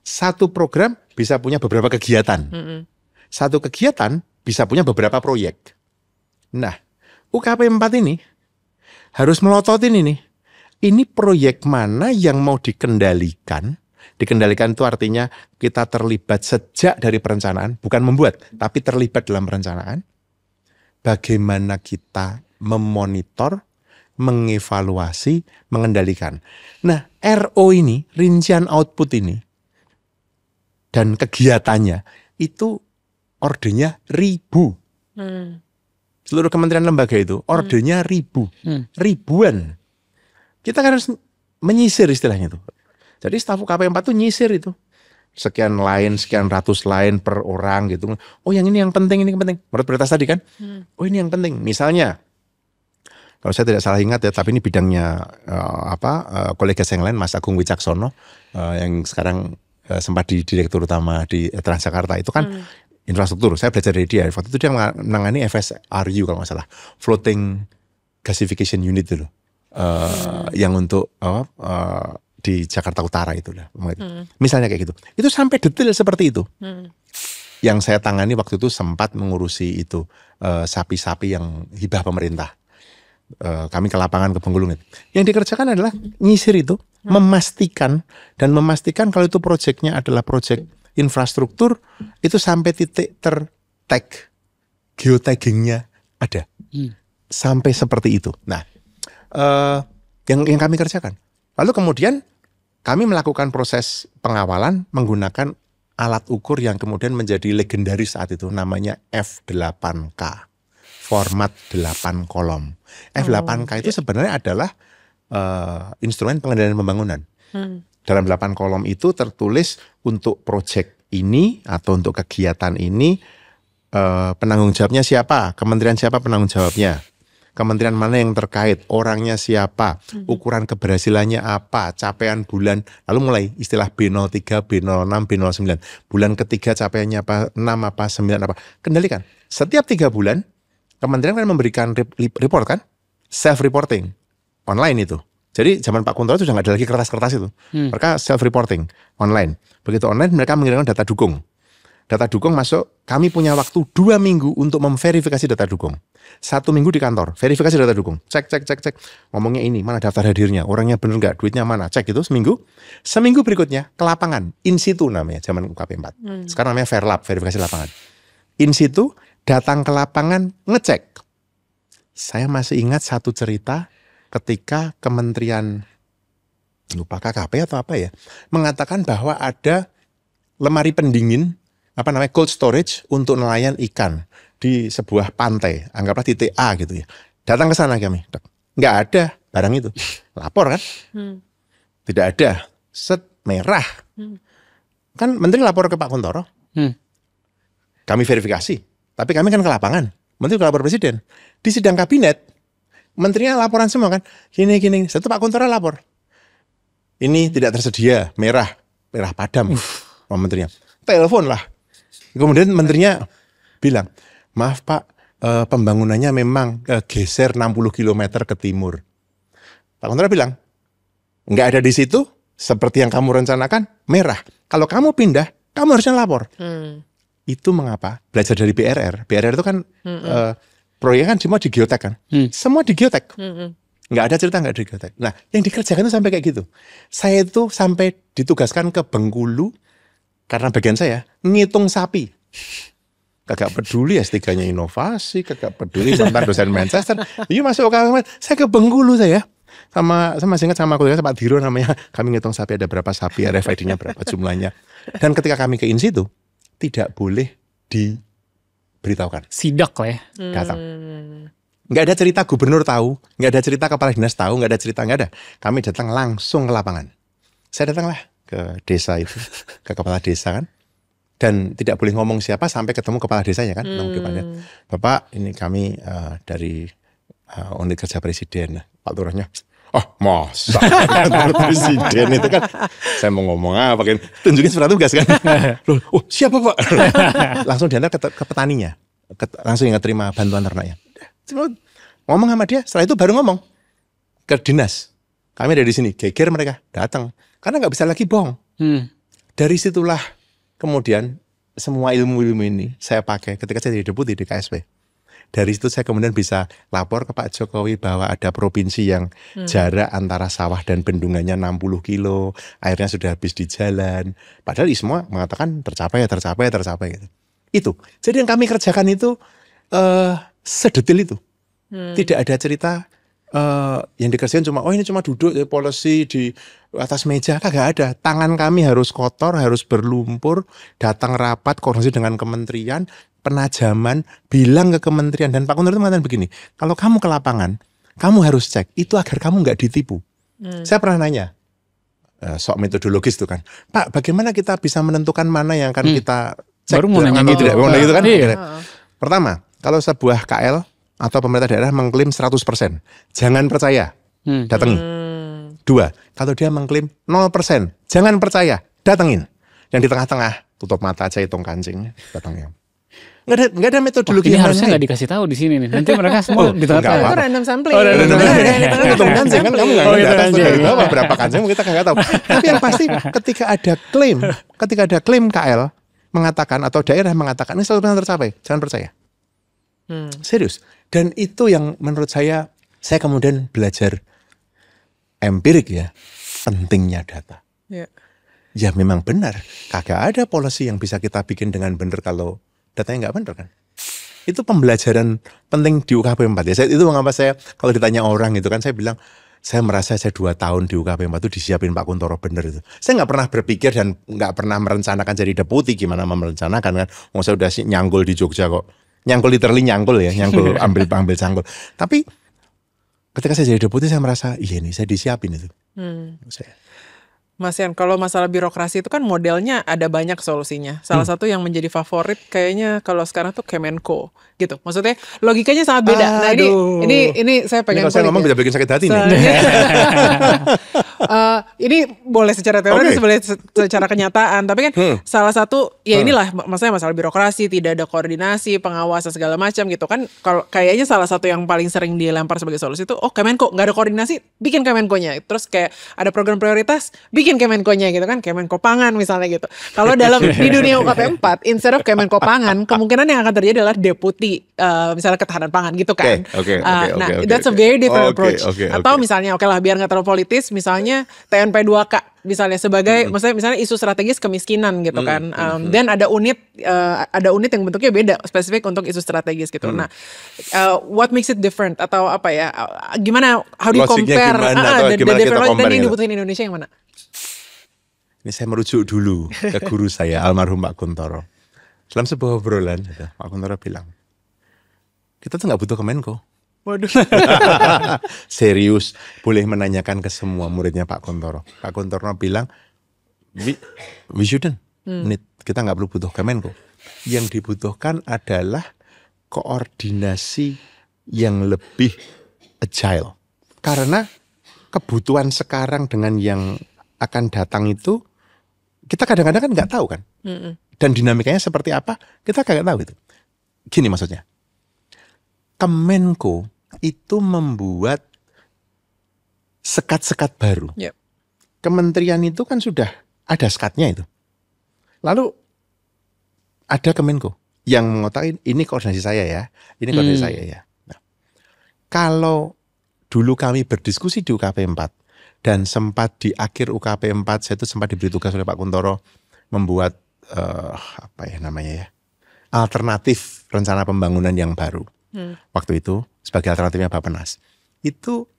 Satu program bisa punya beberapa kegiatan. Satu kegiatan bisa punya beberapa proyek. Nah, UKP 4 ini harus melototin ini. Ini proyek mana yang mau dikendalikan? Dikendalikan itu artinya kita terlibat sejak dari perencanaan, bukan membuat, tapi terlibat dalam perencanaan. Bagaimana kita memonitor, mengevaluasi, mengendalikan. Nah, RO ini, rincian output ini, dan kegiatannya, itu ordernya 1000. Seluruh kementerian lembaga itu, ordernya 1000. Ribuan. Kita kan harus menyisir istilahnya itu. Jadi staf UKP 4 tuh nyisir itu. Sekian line, sekian ratus line per orang gitu. Oh yang ini yang penting, ini yang penting. Menurut prioritas tadi kan. Oh ini yang penting. Misalnya, kalau saya tidak salah ingat ya, tapi ini bidangnya kolega saya yang lain, Mas Agung Wicaksono, yang sekarang sempat di Direktur Utama di Transjakarta itu kan infrastruktur. Saya belajar dari dia. Waktu itu dia menangani FSRU kalau nggak salah, Floating Gasification Unit itu loh. Yang untuk di Jakarta Utara itu lah. Misalnya kayak gitu. Itu sampai detail seperti itu. Yang saya tangani waktu itu sempat mengurusi itu sapi-sapi yang hibah pemerintah. Kami ke lapangan ke Bengkulu. Yang dikerjakan adalah nyisir itu, memastikan kalau itu proyeknya adalah proyek infrastruktur, itu sampai titik ter-tag, geotaggingnya ada. Sampai seperti itu. Nah, yang kami kerjakan. Lalu kemudian kami melakukan proses pengawalan menggunakan alat ukur yang kemudian menjadi legendaris saat itu, namanya F8K. Format 8 kolom. F8K itu sebenarnya adalah instrumen pengendalian pembangunan. Dalam 8 kolom itu tertulis untuk proyek ini atau untuk kegiatan ini penanggung jawabnya siapa, kementerian siapa penanggung jawabnya, kementerian mana yang terkait, orangnya siapa, ukuran keberhasilannya apa, capaian bulan, lalu mulai istilah B03, B06, B09. Bulan ketiga capaiannya apa, 6 apa, 9 apa. Kendalikan. Setiap 3 bulan kementerian kan memberikan report kan, self-reporting, online itu. Jadi zaman Pak Kuntoro itu sudah nggak ada lagi kertas-kertas itu. Mereka self-reporting, online. Begitu online mereka mengirimkan data dukung. Data dukung masuk, kami punya waktu 2 minggu untuk memverifikasi data dukung. 1 minggu di kantor, verifikasi data dukung. Cek. Ngomongnya ini, mana daftar hadirnya, orangnya bener nggak, duitnya mana, cek itu seminggu. Seminggu berikutnya ke lapangan, in situ namanya, zaman UKP 4. Sekarang namanya Verlab, verifikasi lapangan. In situ, datang ke lapangan, ngecek. Saya masih ingat satu cerita ketika Kementerian, lupa KKP atau apa ya, mengatakan bahwa ada lemari pendingin, cold storage untuk nelayan ikan di sebuah pantai, anggaplah titik A gitu ya. Datang ke sana kami, nggak ada barang itu. Lapor kan? Tidak ada. Set merah. Kan Menteri lapor ke Pak Kuntoro. Kami verifikasi. Tapi kami kan ke lapangan. Menteri ke lapor Presiden. Di sidang kabinet, menterinya laporan semua kan. Gini. Satu Pak Kuntoro lapor. Ini tidak tersedia, merah padam. Menterinya. Telepon lah. Kemudian menterinya bilang, maaf Pak, pembangunannya memang geser 60 km ke timur. Pak Kuntoro bilang, nggak ada di situ, seperti yang kamu rencanakan, merah. Kalau kamu pindah, kamu harusnya lapor. Itu mengapa? Belajar dari BRR. BRR itu kan proyek kan semua di geotek kan. Semua di geotek. Nggak ada cerita nggak di geotek. Nah, yang dikerjakan itu sampai kayak gitu. Saya itu sampai ditugaskan ke Bengkulu karena bagian saya ngitung sapi. Kagak peduli S3-nya inovasi, kagak peduli mantan dosen Manchester. Iya masuk UKM, saya ke Bengkulu saya. Sama ingat sama kolega Pak Diro namanya. Kami ngitung sapi ada berapa sapi, RFID-nya berapa jumlahnya. Dan ketika kami ke in situ, tidak boleh diberitahukan. Sidak lah ya. Datang. Nggak ada cerita gubernur tahu, nggak ada cerita kepala dinas tahu, nggak ada. Kami datang langsung ke lapangan. Saya datanglah ke desa itu, ke kepala desa kan. Dan tidak boleh ngomong siapa sampai ketemu kepala desanya kan. Bapak, ini kami dari unit kerja presiden. Pak Turahnya, masa presiden itu kan. Saya mau ngomong apa kan, tunjukin surat tugas kan. Oh siapa Pak? Langsung diantar ke petaninya, langsung yang terima bantuan ternaknya. Ngomong sama dia, setelah itu baru ngomong ke dinas. Kami ada di sini, geger mereka, datang. Karena nggak bisa lagi bohong. Dari situlah kemudian semua ilmu-ilmu ini saya pakai ketika saya jadi deputi di KSP. Dari situ saya kemudian bisa lapor ke Pak Jokowi bahwa ada provinsi yang jarak antara sawah dan bendungannya 60 kilo, airnya sudah habis di jalan. Padahal semua mengatakan tercapai gitu. Itu. Jadi yang kami kerjakan itu sedetil itu. Tidak ada cerita yang dikerjain cuma ini cuma duduk policy di atas meja, kagak ada. Tangan kami harus kotor, harus berlumpur, datang rapat koordinasi dengan kementerian, penajaman, bilang ke kementerian. Dan Pak Kuntur itu mengatakan begini, kalau kamu ke lapangan, kamu harus cek itu agar kamu nggak ditipu. Saya pernah nanya sok metodologis itu kan, Pak, bagaimana kita bisa menentukan mana yang akan kita cek? Baru mau nanya gitu. Gitu kan? Iya. Pertama, kalau sebuah KL atau pemerintah daerah mengklaim 100%, jangan percaya, datengin. Dua, kalau dia mengklaim 0%, jangan percaya, datengin. Yang di tengah-tengah, tutup mata aja, hitung kancing, datengin. Nggak ada metodologi ini yang harusnya nggak dikasih tahu di sini nih. Nanti mereka semua di nggak tengah-tengah. Itu random sampling. hitung kancing kan, kamu nggak Oh, ngerti hitung atas kancing. dari bawah berapa kancing kita nggak tahu. Tapi yang pasti ketika ada klaim KL mengatakan atau daerah mengatakan ini 100% tercapai, jangan percaya. Serius. Dan itu yang menurut saya kemudian belajar empirik ya, pentingnya data. Ya memang benar, kagak ada policy yang bisa kita bikin dengan benar kalau datanya nggak benar kan. Itu pembelajaran penting di UKP 4 ya. Itu mengapa saya kalau ditanya orang itu kan saya bilang, saya merasa saya 2 tahun di UKP 4 itu disiapin Pak Kuntoro benar itu. Saya nggak pernah berpikir dan nggak pernah merencanakan jadi deputi, gimana merencanakan kan. Saya udah nyanggul di Jogja kok. Nyangkul literally nyangkul ambil cangkul. Tapi ketika saya jadi deputi saya merasa iya nih saya disiapin itu. Mas Yan, kalau masalah birokrasi itu kan modelnya ada banyak solusinya. Salah satu yang menjadi favorit kayaknya kalau sekarang tuh Kemenko gitu. Maksudnya logikanya sangat beda. Nah ini saya pengen. Ini kalau saya ngomong bisa bikin sakit hati nih. Ini boleh secara teori, boleh secara kenyataan. Tapi kan salah satu ya inilah maksudnya masalah birokrasi, tidak ada koordinasi, pengawasan segala macam gitu kan. Kalau kayaknya salah satu yang paling sering dilempar sebagai solusi itu Kemenko, nggak ada koordinasi, bikin Kemenkonya. Terus kayak ada program prioritas, bikin Kemenkonya gitu kan, Kemenko Pangan misalnya gitu. Kalau dalam di dunia UKP 4, instead of Kemenko Pangan, kemungkinan yang akan terjadi adalah deputi misalnya ketahanan pangan gitu kan. That's a very different approach. Atau misalnya lah biar nggak terlalu politis, misalnya TNP 2K misalnya sebagai misalnya isu strategis kemiskinan gitu kan. Dan ada unit yang bentuknya beda spesifik untuk isu strategis gitu. Nah, what makes it different atau apa ya? Gimana how do you compare dan yang dibutuhin Indonesia yang mana? Ini saya merujuk dulu ke guru saya almarhum Pak Kuntoro. Dalam sebuah obrolan Pak Kuntoro bilang, kita tuh nggak butuh Kemenko. Waduh. Serius, boleh menanyakan ke semua muridnya Pak Kuntoro. Pak Kuntoro bilang, we shouldn't need, kita nggak perlu butuh Kemenko. Yang dibutuhkan adalah koordinasi yang lebih agile. Karena kebutuhan sekarang dengan yang akan datang itu, kita kadang-kadang kan nggak tahu kan. Dan dinamikanya seperti apa, kita nggak tahu itu. Gini maksudnya. Kemenko itu membuat sekat-sekat baru. Kementerian itu kan sudah ada sekatnya itu. Lalu ada Kemenko yang mengotakin ini koordinasi saya ya, ini koordinasi saya ya. Nah, kalau dulu kami berdiskusi di UKP 4 dan sempat di akhir UKP 4 saya itu sempat diberi tugas oleh Pak Kuntoro membuat alternatif rencana pembangunan yang baru. Waktu itu sebagai alternatifnya Bappenas. Itu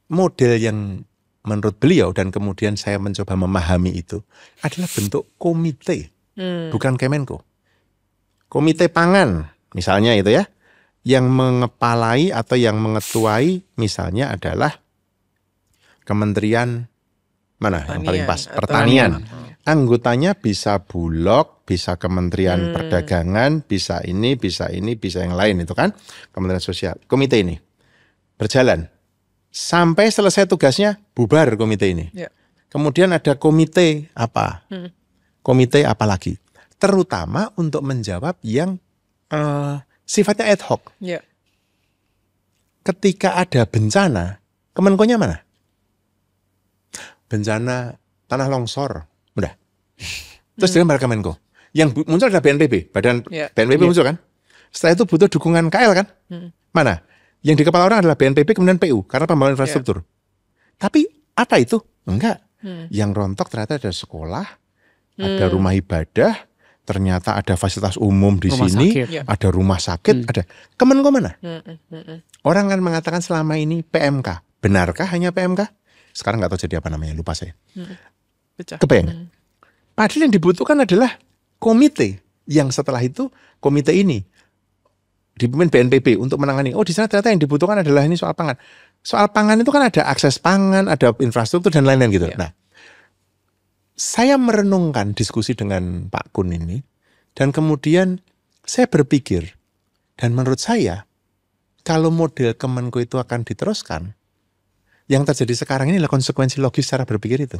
model yang menurut beliau dan kemudian saya mencoba memahami itu adalah bentuk komite, bukan Kemenko. Komite pangan misalnya itu ya, yang mengepalai atau yang mengetuai misalnya adalah Kementerian mana yang paling pas? Pertanian. Anggotanya bisa Bulog, bisa Kementerian Perdagangan, bisa ini, bisa yang lain itu kan. Kementerian Sosial. Komite ini berjalan. Sampai selesai tugasnya, bubar komite ini. Kemudian ada komite apa? Komite apa lagi? Terutama untuk menjawab yang sifatnya ad hoc. Ketika ada bencana, Kemenkonya mana? Bencana tanah longsor, udah. Terus dia ke Kemenko. Yang muncul adalah BNPB, badan BNPB muncul kan. Setelah itu butuh dukungan KL kan. Mana? Yang di kepala orang adalah BNPB kemudian PU karena pembangunan infrastruktur. Tapi apa itu? Enggak. Yang rontok ternyata ada sekolah, ada rumah ibadah, ternyata ada fasilitas umum di Rumah sini, sakit. ada rumah sakit, ada. Kemenko mana? Orang kan mengatakan selama ini PMK. Benarkah hanya PMK? Sekarang nggak tahu jadi apa namanya, lupa saya. Pecah. Kebayang. Padahal yang dibutuhkan adalah komite yang setelah itu komite ini dipimpin BNPB untuk menangani. Oh di sana ternyata yang dibutuhkan adalah ini soal pangan. Soal pangan itu kan ada akses pangan, ada infrastruktur dan lain-lain gitu. Nah, saya merenungkan diskusi dengan Pak Kun ini dan kemudian saya berpikir dan menurut saya kalau model Kemenko itu akan diteruskan, yang terjadi sekarang ini adalah konsekuensi logis cara berpikir itu.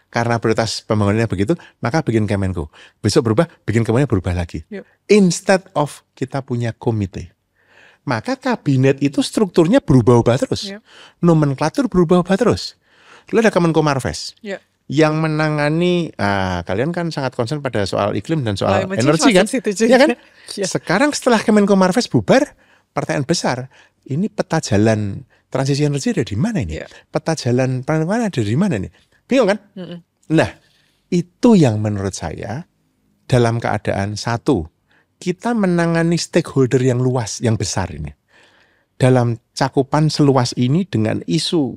Karena prioritas pembangunannya begitu, maka bikin Kemenko. Besok berubah, bikin Kemenko berubah lagi. Instead of kita punya komite. Maka kabinet itu strukturnya berubah-ubah terus. Nomenklatur berubah-ubah terus. Lalu ada Kemenko Marves. Yang menangani, kalian kan sangat concern pada soal iklim dan soal energi kan? Ya kan? Sekarang setelah Kemenko Marves bubar, pertanyaan besar, ini peta jalan transisi energi ada di mana ini? Peta jalan penanaman ada di mana ini? Bingung kan? Nah, itu yang menurut saya dalam keadaan satu, kita menangani stakeholder yang luas, yang besar ini. Dalam cakupan seluas ini dengan isu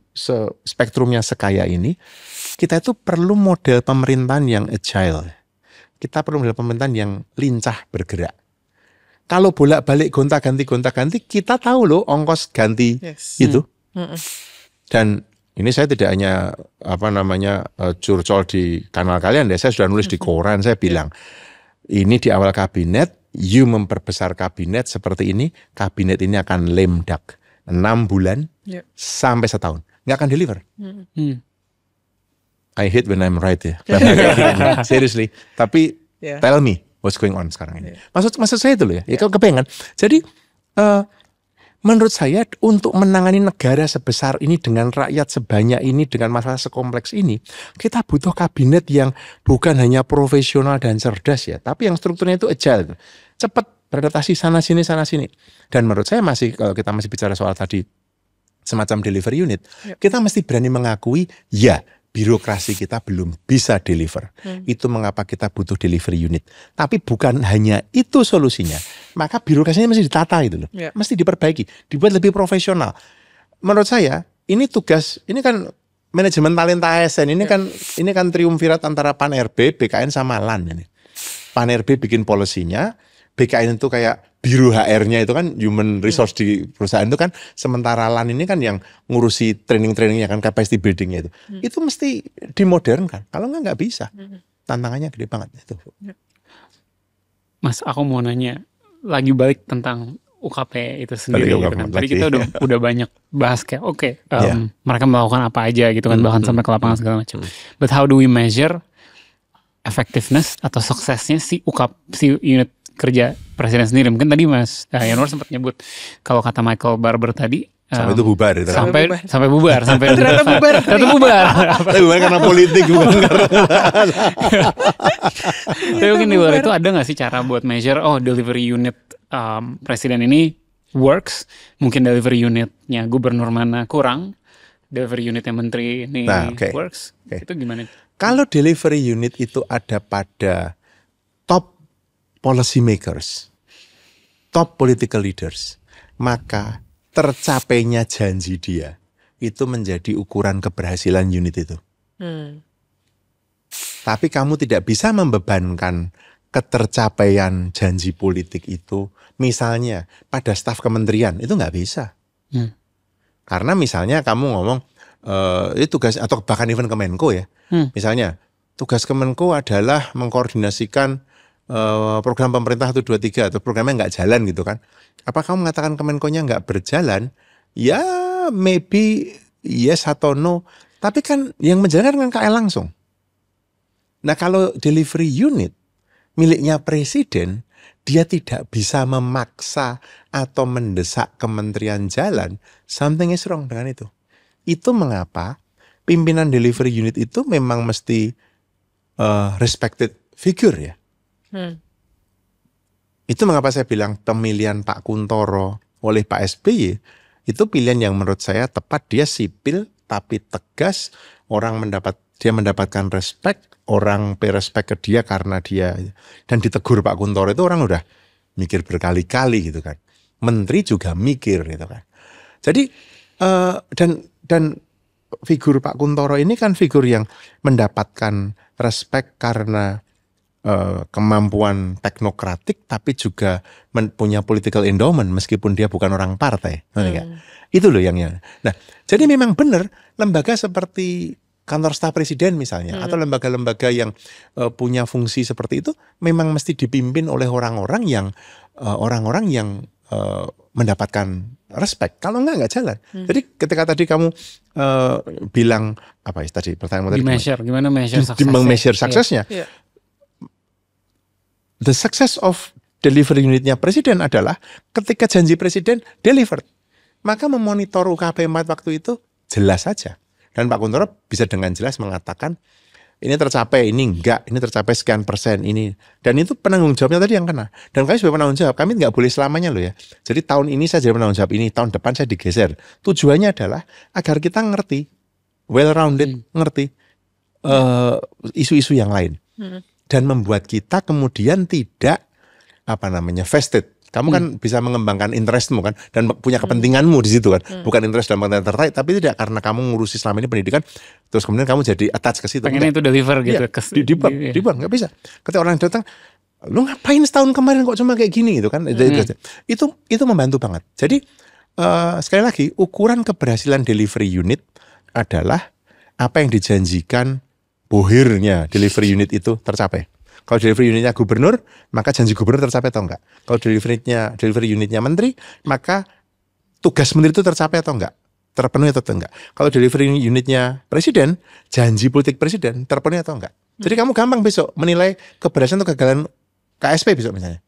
spektrumnya sekaya ini, kita itu perlu model pemerintahan yang agile. Kita perlu model pemerintahan yang lincah bergerak. Kalau bolak-balik gonta-ganti, kita tahu loh ongkos ganti itu. Dan ini saya tidak hanya curcol di kanal kalian deh, saya sudah nulis di koran, saya bilang ini di awal kabinet, you memperbesar kabinet seperti ini, kabinet ini akan lame duck 6 bulan sampai setahun, nggak akan deliver. I hate when I'm right ya, seriously. Tapi tell me what's going on sekarang ini. Maksud saya itu loh ya, kepengen. Jadi menurut saya untuk menangani negara sebesar ini dengan rakyat sebanyak ini dengan masalah sekompleks ini, kita butuh kabinet yang bukan hanya profesional dan cerdas ya, tapi yang strukturnya itu agile, cepat beradaptasi sana sini. Dan menurut saya kalau kita masih bicara soal tadi semacam delivery unit, kita mesti berani mengakui ya birokrasi kita belum bisa deliver. Itu mengapa kita butuh delivery unit. Tapi bukan hanya itu solusinya. Maka birokrasinya mesti ditata itu loh. Mesti diperbaiki, dibuat lebih profesional. Menurut saya, ini tugas, ini kan manajemen talenta ASN, ini kan triumvirat antara Pan RB, BKN sama LAN ini. Pan RB bikin polisinya, BKN itu kayak biro HR-nya itu kan human resource di perusahaan itu kan, sementara LAN ini kan yang ngurusi training-trainingnya kan, capacity building-nya itu. Itu mesti dimodernkan. Kalau nggak bisa. Tantangannya gede banget itu. Mas, aku mau nanya lagi balik tentang UKP itu sendiri. Gitu kan. Tadi kita udah banyak bahas kayak mereka melakukan apa aja gitu kan, bahkan sampai ke lapangan segala macam. But how do we measure effectiveness atau suksesnya si unit kerja presiden sendiri? Mungkin tadi Mas Yanuar sempat nyebut kalau kata Michael Barber tadi sampai itu bubar itu. Sampai bubar ternyata bubar karena politik bukan karena tapi mungkin di luar itu ada nggak sih cara buat measure delivery unit presiden ini works, mungkin delivery unitnya gubernur mana kurang, delivery unitnya menteri ini works. Itu gimana? Kalau delivery unit itu ada pada top policy makers, top political leaders, maka tercapainya janji dia itu menjadi ukuran keberhasilan unit itu. Tapi kamu tidak bisa membebankan ketercapaian janji politik itu misalnya pada staf kementerian, itu nggak bisa. Karena misalnya kamu ngomong itu tugas, atau bahkan even Kemenko ya, misalnya tugas Kemenko adalah mengkoordinasikan program pemerintah 123 atau programnya nggak jalan gitu kan. Apa kamu mengatakan Kemenko-nya nggak berjalan? Ya maybe yes atau no. Tapi kan yang menjalankan kan KL langsung. Nah kalau delivery unit miliknya presiden, dia tidak bisa memaksa atau mendesak kementerian jalan. Something is wrong dengan itu. Itu mengapa pimpinan delivery unit itu memang mesti respected figure ya. Itu mengapa saya bilang pemilihan Pak Kuntoro oleh Pak SBY itu pilihan yang menurut saya tepat. Dia sipil tapi tegas, dia mendapatkan respect, orang pay respect ke dia karena dia, dan ditegur Pak Kuntoro itu orang udah mikir berkali-kali gitu kan. Menteri juga mikir gitu kan. Jadi dan figur Pak Kuntoro ini kan figur yang mendapatkan respect karena kemampuan teknokratik, tapi juga punya political endowment meskipun dia bukan orang partai. Itu loh yang. Nah, jadi memang benar lembaga seperti kantor staf presiden misalnya, atau lembaga-lembaga yang punya fungsi seperti itu memang mesti dipimpin oleh orang-orang yang mendapatkan respect. Kalau nggak jalan. Jadi ketika tadi kamu bilang apa ya tadi pertanyaan tadi? Gimana measure suksesnya? Measure suksesnya. Yeah. The success of delivery unitnya presiden adalah ketika janji presiden delivered. Maka memonitor UKP 4 waktu itu jelas saja. Dan Pak Kuntoro bisa dengan jelas mengatakan ini tercapai, ini enggak, ini tercapai sekian persen, ini. Dan itu penanggung jawabnya tadi yang kena. Dan kami sebagai penanggung jawab, kami nggak boleh selamanya loh ya. Jadi tahun ini saya jadi penanggung jawab ini, tahun depan saya digeser. Tujuannya adalah agar kita ngerti, well-rounded, ngerti isu-isu yang lain. Dan membuat kita kemudian tidak vested. Kamu kan bisa mengembangkan interestmu kan, dan punya kepentinganmu di situ kan, bukan interest dalam konten terkait, tapi tidak karena kamu ngurusi selama ini pendidikan, terus kemudian kamu jadi attach ke situ. Pengennya itu deliver gitu. Dibuang, nggak bisa. Ketika orang datang, lu ngapain setahun kemarin kok cuma kayak gini gitu kan? Itu membantu banget. Jadi sekali lagi ukuran keberhasilan delivery unit adalah apa yang dijanjikan bohirnya delivery unit itu tercapai. Kalau delivery unitnya gubernur, maka janji gubernur tercapai atau enggak. Kalau delivery unitnya menteri, maka tugas menteri itu tercapai atau enggak, terpenuhi atau enggak. Kalau delivery unitnya presiden, janji politik presiden terpenuhi atau enggak. Jadi kamu gampang besok menilai keberhasilan atau kegagalan KSP besok misalnya.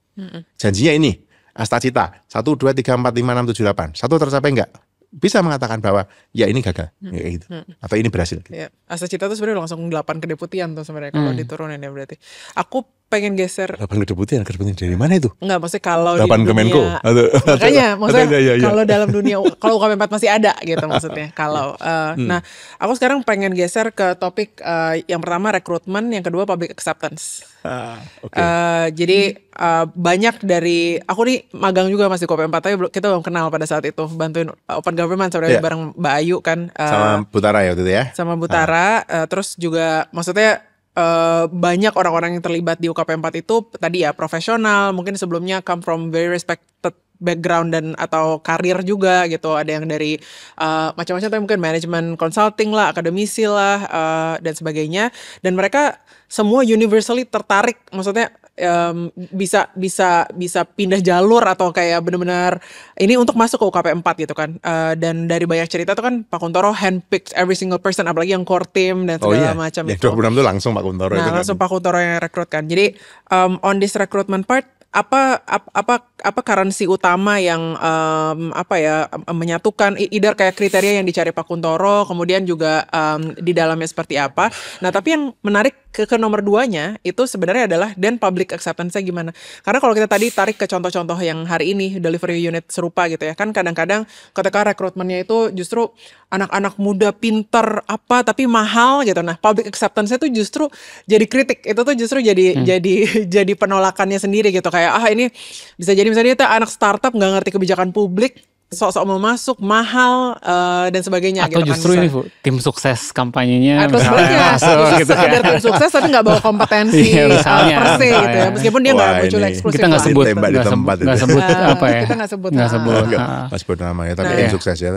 Janjinya ini, Astacita 1, 2, 3, 4, 5, 6, 7, 8. 1 tercapai enggak? Bisa mengatakan bahwa ya ini gagal, gitu. Atau ini berhasil. Gitu. Ya, Astacita tuh sebenarnya langsung 8 kedeputian tuh sebenarnya kalau diturunin ya berarti. Aku pengen geser 8 kedeputian dari mana itu? Enggak, maksudnya kalau 8 di dunia Kemenko makanya maksudnya ya. kalau dalam dunia, kalau UKP 4 masih ada gitu maksudnya. Kalau nah, aku sekarang pengen geser ke topik yang pertama rekrutmen, yang kedua public acceptance. Jadi banyak dari aku nih magang juga masih UKP 4, tapi kita belum kenal pada saat itu, bantuin open government sebenarnya bareng Mbak Ayu kan, sama Butara ya waktu itu ya. Sama Butara, terus juga maksudnya banyak orang-orang yang terlibat di UKP 4 itu tadi ya profesional, mungkin sebelumnya come from very respected background dan atau karir juga gitu. Ada yang dari macam-macam, tapi mungkin manajemen consulting lah, akademisi lah, dan sebagainya. Dan mereka semua universally tertarik, maksudnya bisa pindah jalur atau kayak benar-benar ini untuk masuk ke UKP 4 gitu kan. Dan dari banyak cerita tuh kan Pak Kuntoro handpicked every single person, apalagi yang core team dan segala macam itu. Yang 26 itu langsung Pak Kuntoro itu. Langsung Pak Kuntoro yang rekrutkan. Jadi on this recruitment part, apa currency utama yang menyatukan either kayak kriteria yang dicari Pak Kuntoro, kemudian juga di dalamnya seperti apa. Nah, tapi yang menarik ke nomor 2-nya itu sebenarnya adalah dan public acceptance-nya gimana. Karena kalau kita tadi tarik ke contoh-contoh yang hari ini delivery unit serupa gitu ya, kan kadang-kadang ketika rekrutmennya itu justru anak-anak muda pinter tapi mahal gitu. Nah, public acceptance-nya itu justru jadi kritik. Itu tuh justru jadi penolakannya sendiri gitu. Kayak ini bisa jadi misalnya itu anak startup nggak ngerti kebijakan publik, sok-sok mau masuk, mahal, dan sebagainya. Atau gitu justru kan, ini Bu, tim sukses kampanyenya atau sebenarnya gitu, sekedar tim sukses tapi nggak bawa kompetensi per se gitu ya, meskipun dia nggak muncul eksklusif. Kita nggak sebut apa ya, kita nggak sebut Mas sebut namanya, tapi tim sukses ya.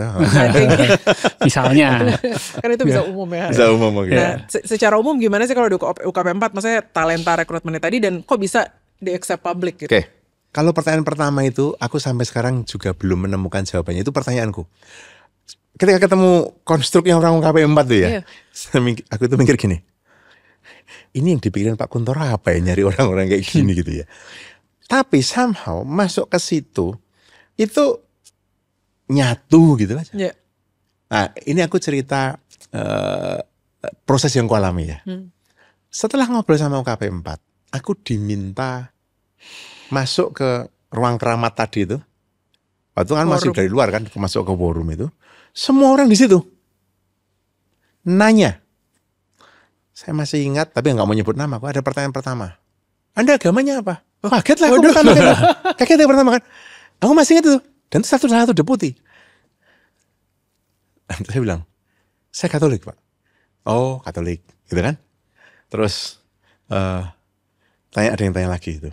Misalnya kan itu bisa umum ya. Bisa umum. Nah, secara umum gimana sih kalau di UKP 4, maksudnya talenta rekrutmennya tadi, dan kok bisa di-accept public gitu? Oke. Kalau pertanyaan pertama itu, aku sampai sekarang juga belum menemukan jawabannya. Itu pertanyaanku. Ketika ketemu konstruknya orang UKP 4 tuh ya, aku tuh mikir gini, ini yang dipikirin Pak Kuntoro apa ya, nyari orang-orang kayak gini gitu ya. Tapi somehow masuk ke situ, itu nyatu gitu aja. Yeah. Nah, ini aku cerita proses yang kualami ya. Setelah ngobrol sama UKP 4, aku diminta masuk ke ruang keramat tadi itu. Waktu kan masih dari luar kan, masuk ke war room itu. Semua orang di situ nanya. Saya masih ingat, tapi nggak mau nyebut nama. Aku ada pertanyaan pertama. Anda agamanya apa? Kaget lah, aku pertama kan. Kaget yang pertama kan. Aku masih ingat itu. Dan itu satu deputi. Saya bilang, saya Katolik Pak. Oh Katolik, gitu kan? Terus ada yang tanya lagi itu.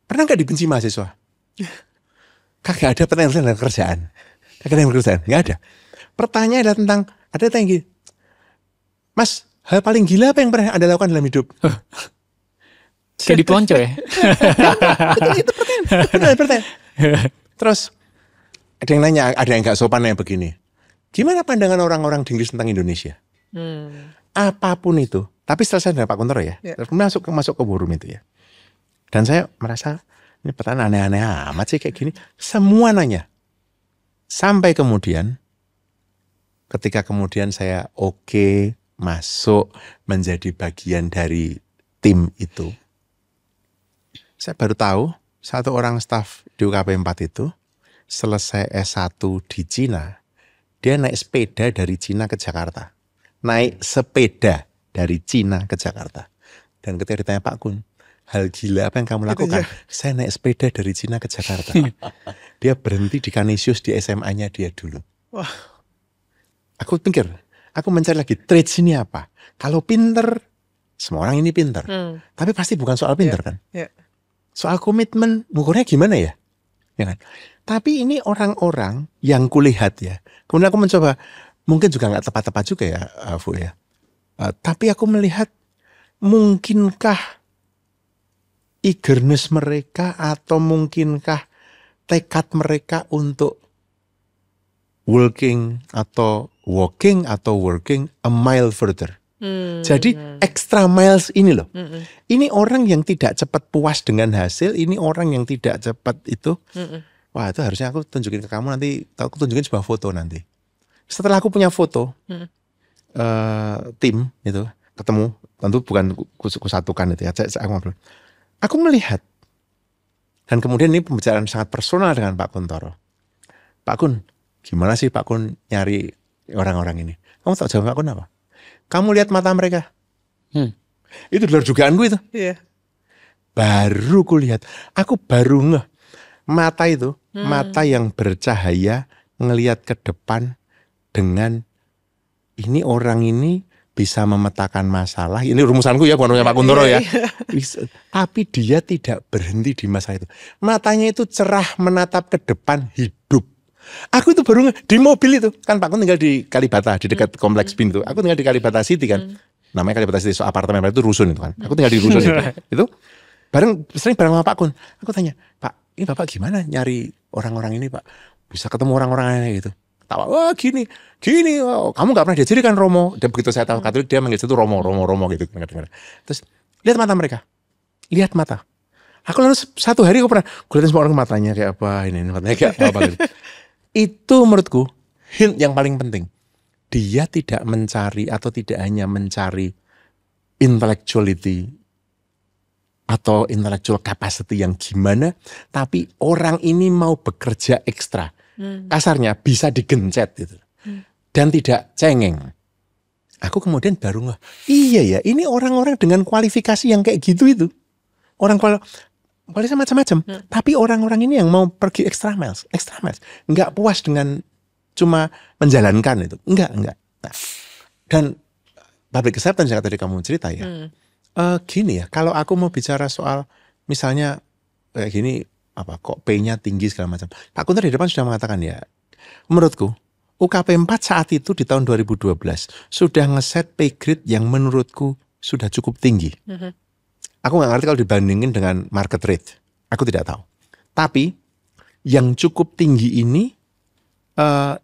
Pernah nggak dibenci mahasiswa? Kagak ada pertanyaan tentang kerjaan. Kagak ada yang kerjaan, nggak ada. Pertanyaan adalah tentang, ada yang gini, Mas, hal paling gila apa yang pernah Anda lakukan dalam hidup? Kayak di pelonco ya? itu pertanyaan. Terus ada yang nanya, ada yang gak sopan yang begini. Gimana pandangan orang-orang di Inggris tentang Indonesia? Apapun itu. Tapi selesai dengan Pak Kuntoro ya. Masuk ke forum itu ya. Dan saya merasa, ini pertanyaan aneh-aneh amat sih kayak gini. Semua nanya. Sampai kemudian, ketika kemudian saya masuk menjadi bagian dari tim itu. Saya baru tahu satu orang staf di UKP 4 itu selesai S1 di Cina, dia naik sepeda dari Cina ke Jakarta. Naik sepeda dari Cina ke Jakarta. Dan ketika ditanya Pak Kun, hal gila apa yang kamu lakukan? Saya naik sepeda dari Cina ke Jakarta. Dia berhenti di Canisius di SMA-nya dia dulu. Wah. Aku pikir, aku mencari lagi traits ini apa. Kalau pinter, semua orang ini pinter. Tapi pasti bukan soal pinter kan. Soal komitmen, ngukurnya gimana ya? Ya kan? Tapi ini orang-orang yang kulihat ya. Kemudian aku mencoba, mungkin juga nggak tepat-tepat juga ya, Fu ya. Tapi aku melihat, mungkinkah eagerness mereka atau mungkinkah tekad mereka untuk walking atau working a mile further. Jadi extra miles ini loh. Ini orang yang tidak cepat puas dengan hasil. Ini orang yang tidak cepat itu. Wah itu harusnya aku tunjukin ke kamu nanti. Aku tunjukin sebuah foto nanti. Setelah aku punya foto tim itu ketemu. Tentu bukan kusatukan itu ya. Aku melihat. Dan kemudian ini pembicaraan sangat personal dengan Pak Kuntoro. Pak Kun, gimana sih Pak Kun nyari orang-orang ini? Kamu tahu jawab Pak Kun apa? Kamu lihat mata mereka. Itu luar dugaanku itu. Iya. Baru kulihat. Aku baru ngeh. Mata itu, mata yang bercahaya ngelihat ke depan dengan ini orang ini bisa memetakan masalah. Ini rumusanku ya, bukan rumahnya Pak Kuntoro ya. Tapi dia tidak berhenti di masa itu. Matanya itu cerah menatap ke depan hidup. Aku itu baru di mobil itu. Kan Pak Kun tinggal di Kalibata, di dekat Kompleks BIN itu. Aku tinggal di Kalibata City kan. Namanya Kalibata City, so apartemen itu rusun itu kan. Aku tinggal di rusun itu. Itu sering bareng sama Pak Kun. Aku tanya, Pak, ini Bapak gimana nyari orang-orang ini Pak? Bisa ketemu orang-orang ini gitu. Tawa, wah gini, oh, kamu gak pernah diajari kan Romo. Dan begitu saya tahu Katolik, dia manggil itu Romo gitu. Terus lihat mata mereka. Lihat mata. Aku lalu satu hari aku pernah kulihatin semua orang matanya kayak apa, ini matanya kayak apa gitu. Itu menurutku hint yang paling penting. Dia tidak mencari atau tidak hanya mencari intellectuality atau intellectual capacity yang gimana, tapi orang ini mau bekerja ekstra. Kasarnya bisa digencet gitu. Dan tidak cengeng. Aku kemudian baru ngeh, iya ya, ini orang-orang dengan kualifikasi yang kayak gitu itu. Orang kualitas macam-macam. Tapi orang-orang ini yang mau pergi extra miles. Enggak puas dengan cuma menjalankan itu. Enggak. Nah, dan public acceptance yang tadi kamu cerita ya. Gini ya, kalau aku mau bicara soal misalnya kayak gini, apa kok P-nya tinggi segala macam. Pak Kuntoro di depan sudah mengatakan ya, menurutku UKP 4 saat itu di tahun 2012 sudah ngeset pay grade yang menurutku sudah cukup tinggi. Aku nggak ngerti kalau dibandingin dengan market rate. Aku tidak tahu. Tapi yang cukup tinggi ini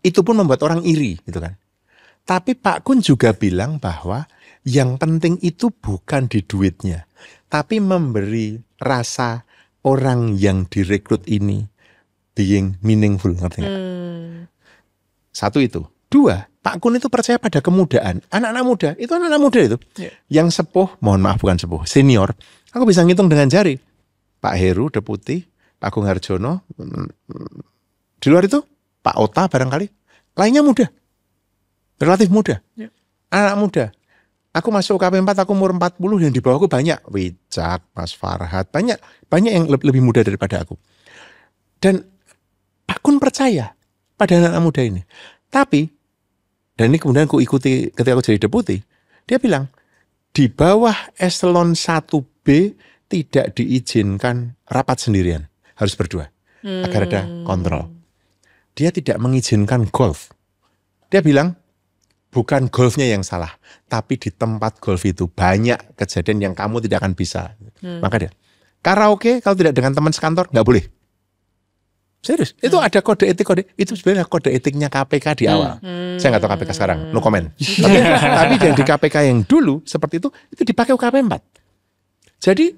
itu pun membuat orang iri gitu kan. Tapi Pak Kun juga bilang bahwa yang penting itu bukan di duitnya. Tapi memberi rasa orang yang direkrut ini being meaningful. Ngerti nggak? Satu itu. Dua, Pak Kun itu percaya pada kemudaan. Anak-anak muda, itu anak-anak muda itu. Yang sepuh, mohon maaf bukan sepuh, senior. Aku bisa ngitung dengan jari. Pak Heru, Deputi, Pak Agung Harjono. Di luar itu, Pak Ota barangkali. Lainnya muda. Relatif muda. Anak muda. Aku masuk UKP 4, aku umur 40, yang di bawahku banyak. Wicak, Mas Farhad, banyak yang lebih muda daripada aku. Dan Pak Kun percaya pada anak muda ini. Tapi, dan ini kemudian aku ikuti ketika aku jadi deputi, dia bilang, di bawah eselon 1B tidak diizinkan rapat sendirian. Harus berdua, agar ada kontrol. Dia tidak mengizinkan golf. Dia bilang, bukan golfnya yang salah, tapi di tempat golf itu banyak kejadian yang kamu tidak akan bisa. Maka dia, karaoke kalau tidak dengan teman sekantor nggak boleh. Serius, itu ada kode etik, itu sebenarnya kode etiknya KPK di awal. Saya nggak tahu KPK sekarang, no comment. Tapi yang di KPK yang dulu seperti itu dipakai UKP 4. Jadi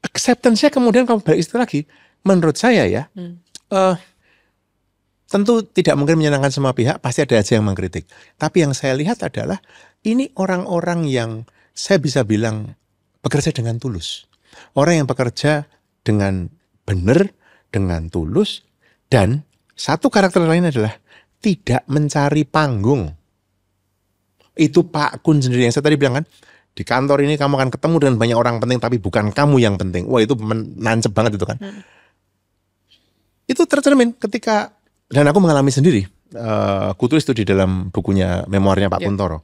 acceptance-nya kemudian kalau balik itu lagi, menurut saya ya. Tentu tidak mungkin menyenangkan semua pihak, pasti ada aja yang mengkritik. Tapi yang saya lihat adalah ini orang-orang yang saya bisa bilang bekerja dengan tulus. Orang yang bekerja dengan benar, dengan tulus, dan satu karakter lain adalah tidak mencari panggung. Itu Pak Kun sendiri yang saya tadi bilang kan, di kantor ini kamu akan ketemu dengan banyak orang penting, tapi bukan kamu yang penting. Wah itu nancep banget itu kan. Itu tercermin ketika, dan aku mengalami sendiri, kutulis itu di dalam bukunya, memoirnya Pak Kuntoro.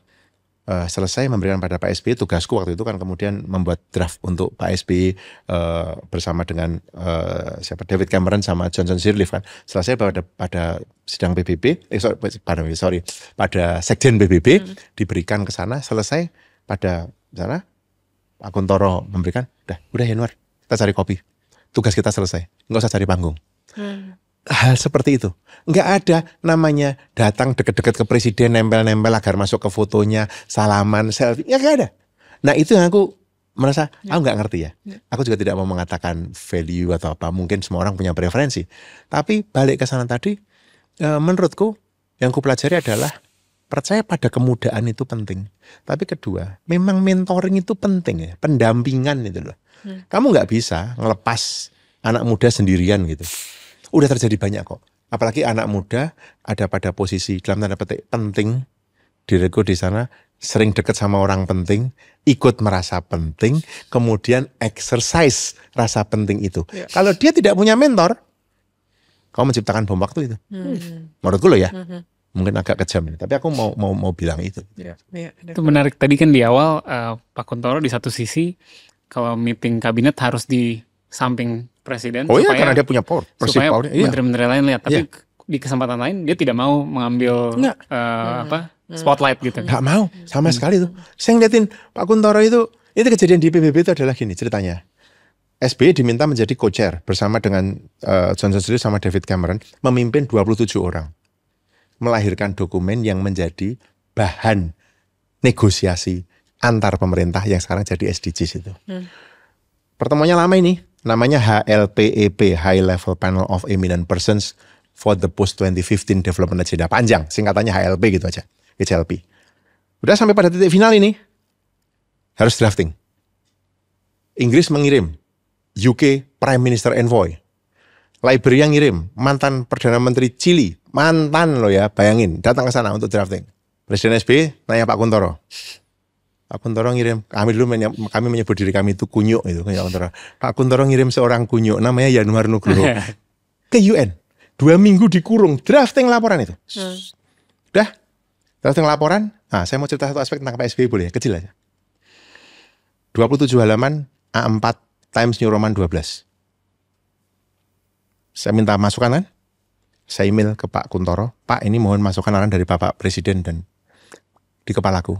Selesai memberikan pada Pak SBY, tugasku waktu itu kan kemudian membuat draft untuk Pak SBY bersama dengan David Cameron sama Johnson Sirleaf kan. Selesai pada sidang PBB, pada sekjen PBB diberikan ke sana. Selesai pada sana Pak Kuntoro memberikan, udah Yanuar, kita cari kopi. Tugas kita selesai, nggak usah cari panggung. Hal seperti itu nggak ada namanya datang deket-deket ke presiden, nempel-nempel agar masuk ke fotonya, salaman, selfie, ya nggak ada. Nah itu yang aku merasa aku nggak ngerti ya. Aku juga tidak mau mengatakan value atau apa, mungkin semua orang punya preferensi. Tapi balik ke sana tadi, menurutku yang ku pelajari adalah percaya pada kemudaan itu penting. Tapi kedua, memang mentoring itu penting ya, pendampingan itu loh. Kamu nggak bisa ngelepas anak muda sendirian gitu. Udah terjadi banyak kok. Apalagi anak muda ada pada posisi dalam tanda petik penting, diriku di sana sering dekat sama orang penting, ikut merasa penting, kemudian exercise rasa penting itu. Kalau dia tidak punya mentor, kamu menciptakan bom waktu itu. Menurutku loh ya. Mungkin agak kejam ini, tapi aku mau bilang itu. Itu menarik. Tadi kan di awal Pak Kuntoro di satu sisi kalau meeting kabinet harus di samping presiden, supaya, karena dia punya power, supaya menteri-menteri lain lihat. Tapi di kesempatan lain dia tidak mau mengambil spotlight gitu. Nggak mau sama sekali tuh. Saya ngeliatin Pak Kuntoro itu kejadian di PBB itu adalah gini ceritanya. SBY diminta menjadi co-chair bersama dengan Johnson Sirleaf sama David Cameron, memimpin 27 orang, melahirkan dokumen yang menjadi bahan negosiasi antar pemerintah yang sekarang jadi SDGs itu. Pertemuannya lama ini. Namanya HLPEP, High Level Panel of Eminent Persons for the Post-2015 Development Agenda. Panjang, singkatannya HLP gitu aja, HLP. Udah sampai pada titik final ini, harus drafting. Inggris mengirim, UK Prime Minister Envoy. Liberia ngirim, mantan Perdana Menteri Chili, mantan loh ya, bayangin, datang ke sana untuk drafting. Presiden SBY nanya Pak Kuntoro. Pak Kuntoro ngirim, kami menyebut diri kami itu kunyuk itu. Pak Kuntoro ngirim seorang kunyuk namanya Yanuar Nugroho ke UN. 2 minggu dikurung, drafting laporan itu. Udah, drafting laporan. Nah, saya mau cerita satu aspek tentang Pak SBY boleh ya? Kecil aja. 27 halaman, A4 Times New Roman 12. Saya minta masukan kan? Saya email ke Pak Kuntoro. Pak, ini mohon masukan arahan dari Bapak Presiden dan di kepalaku.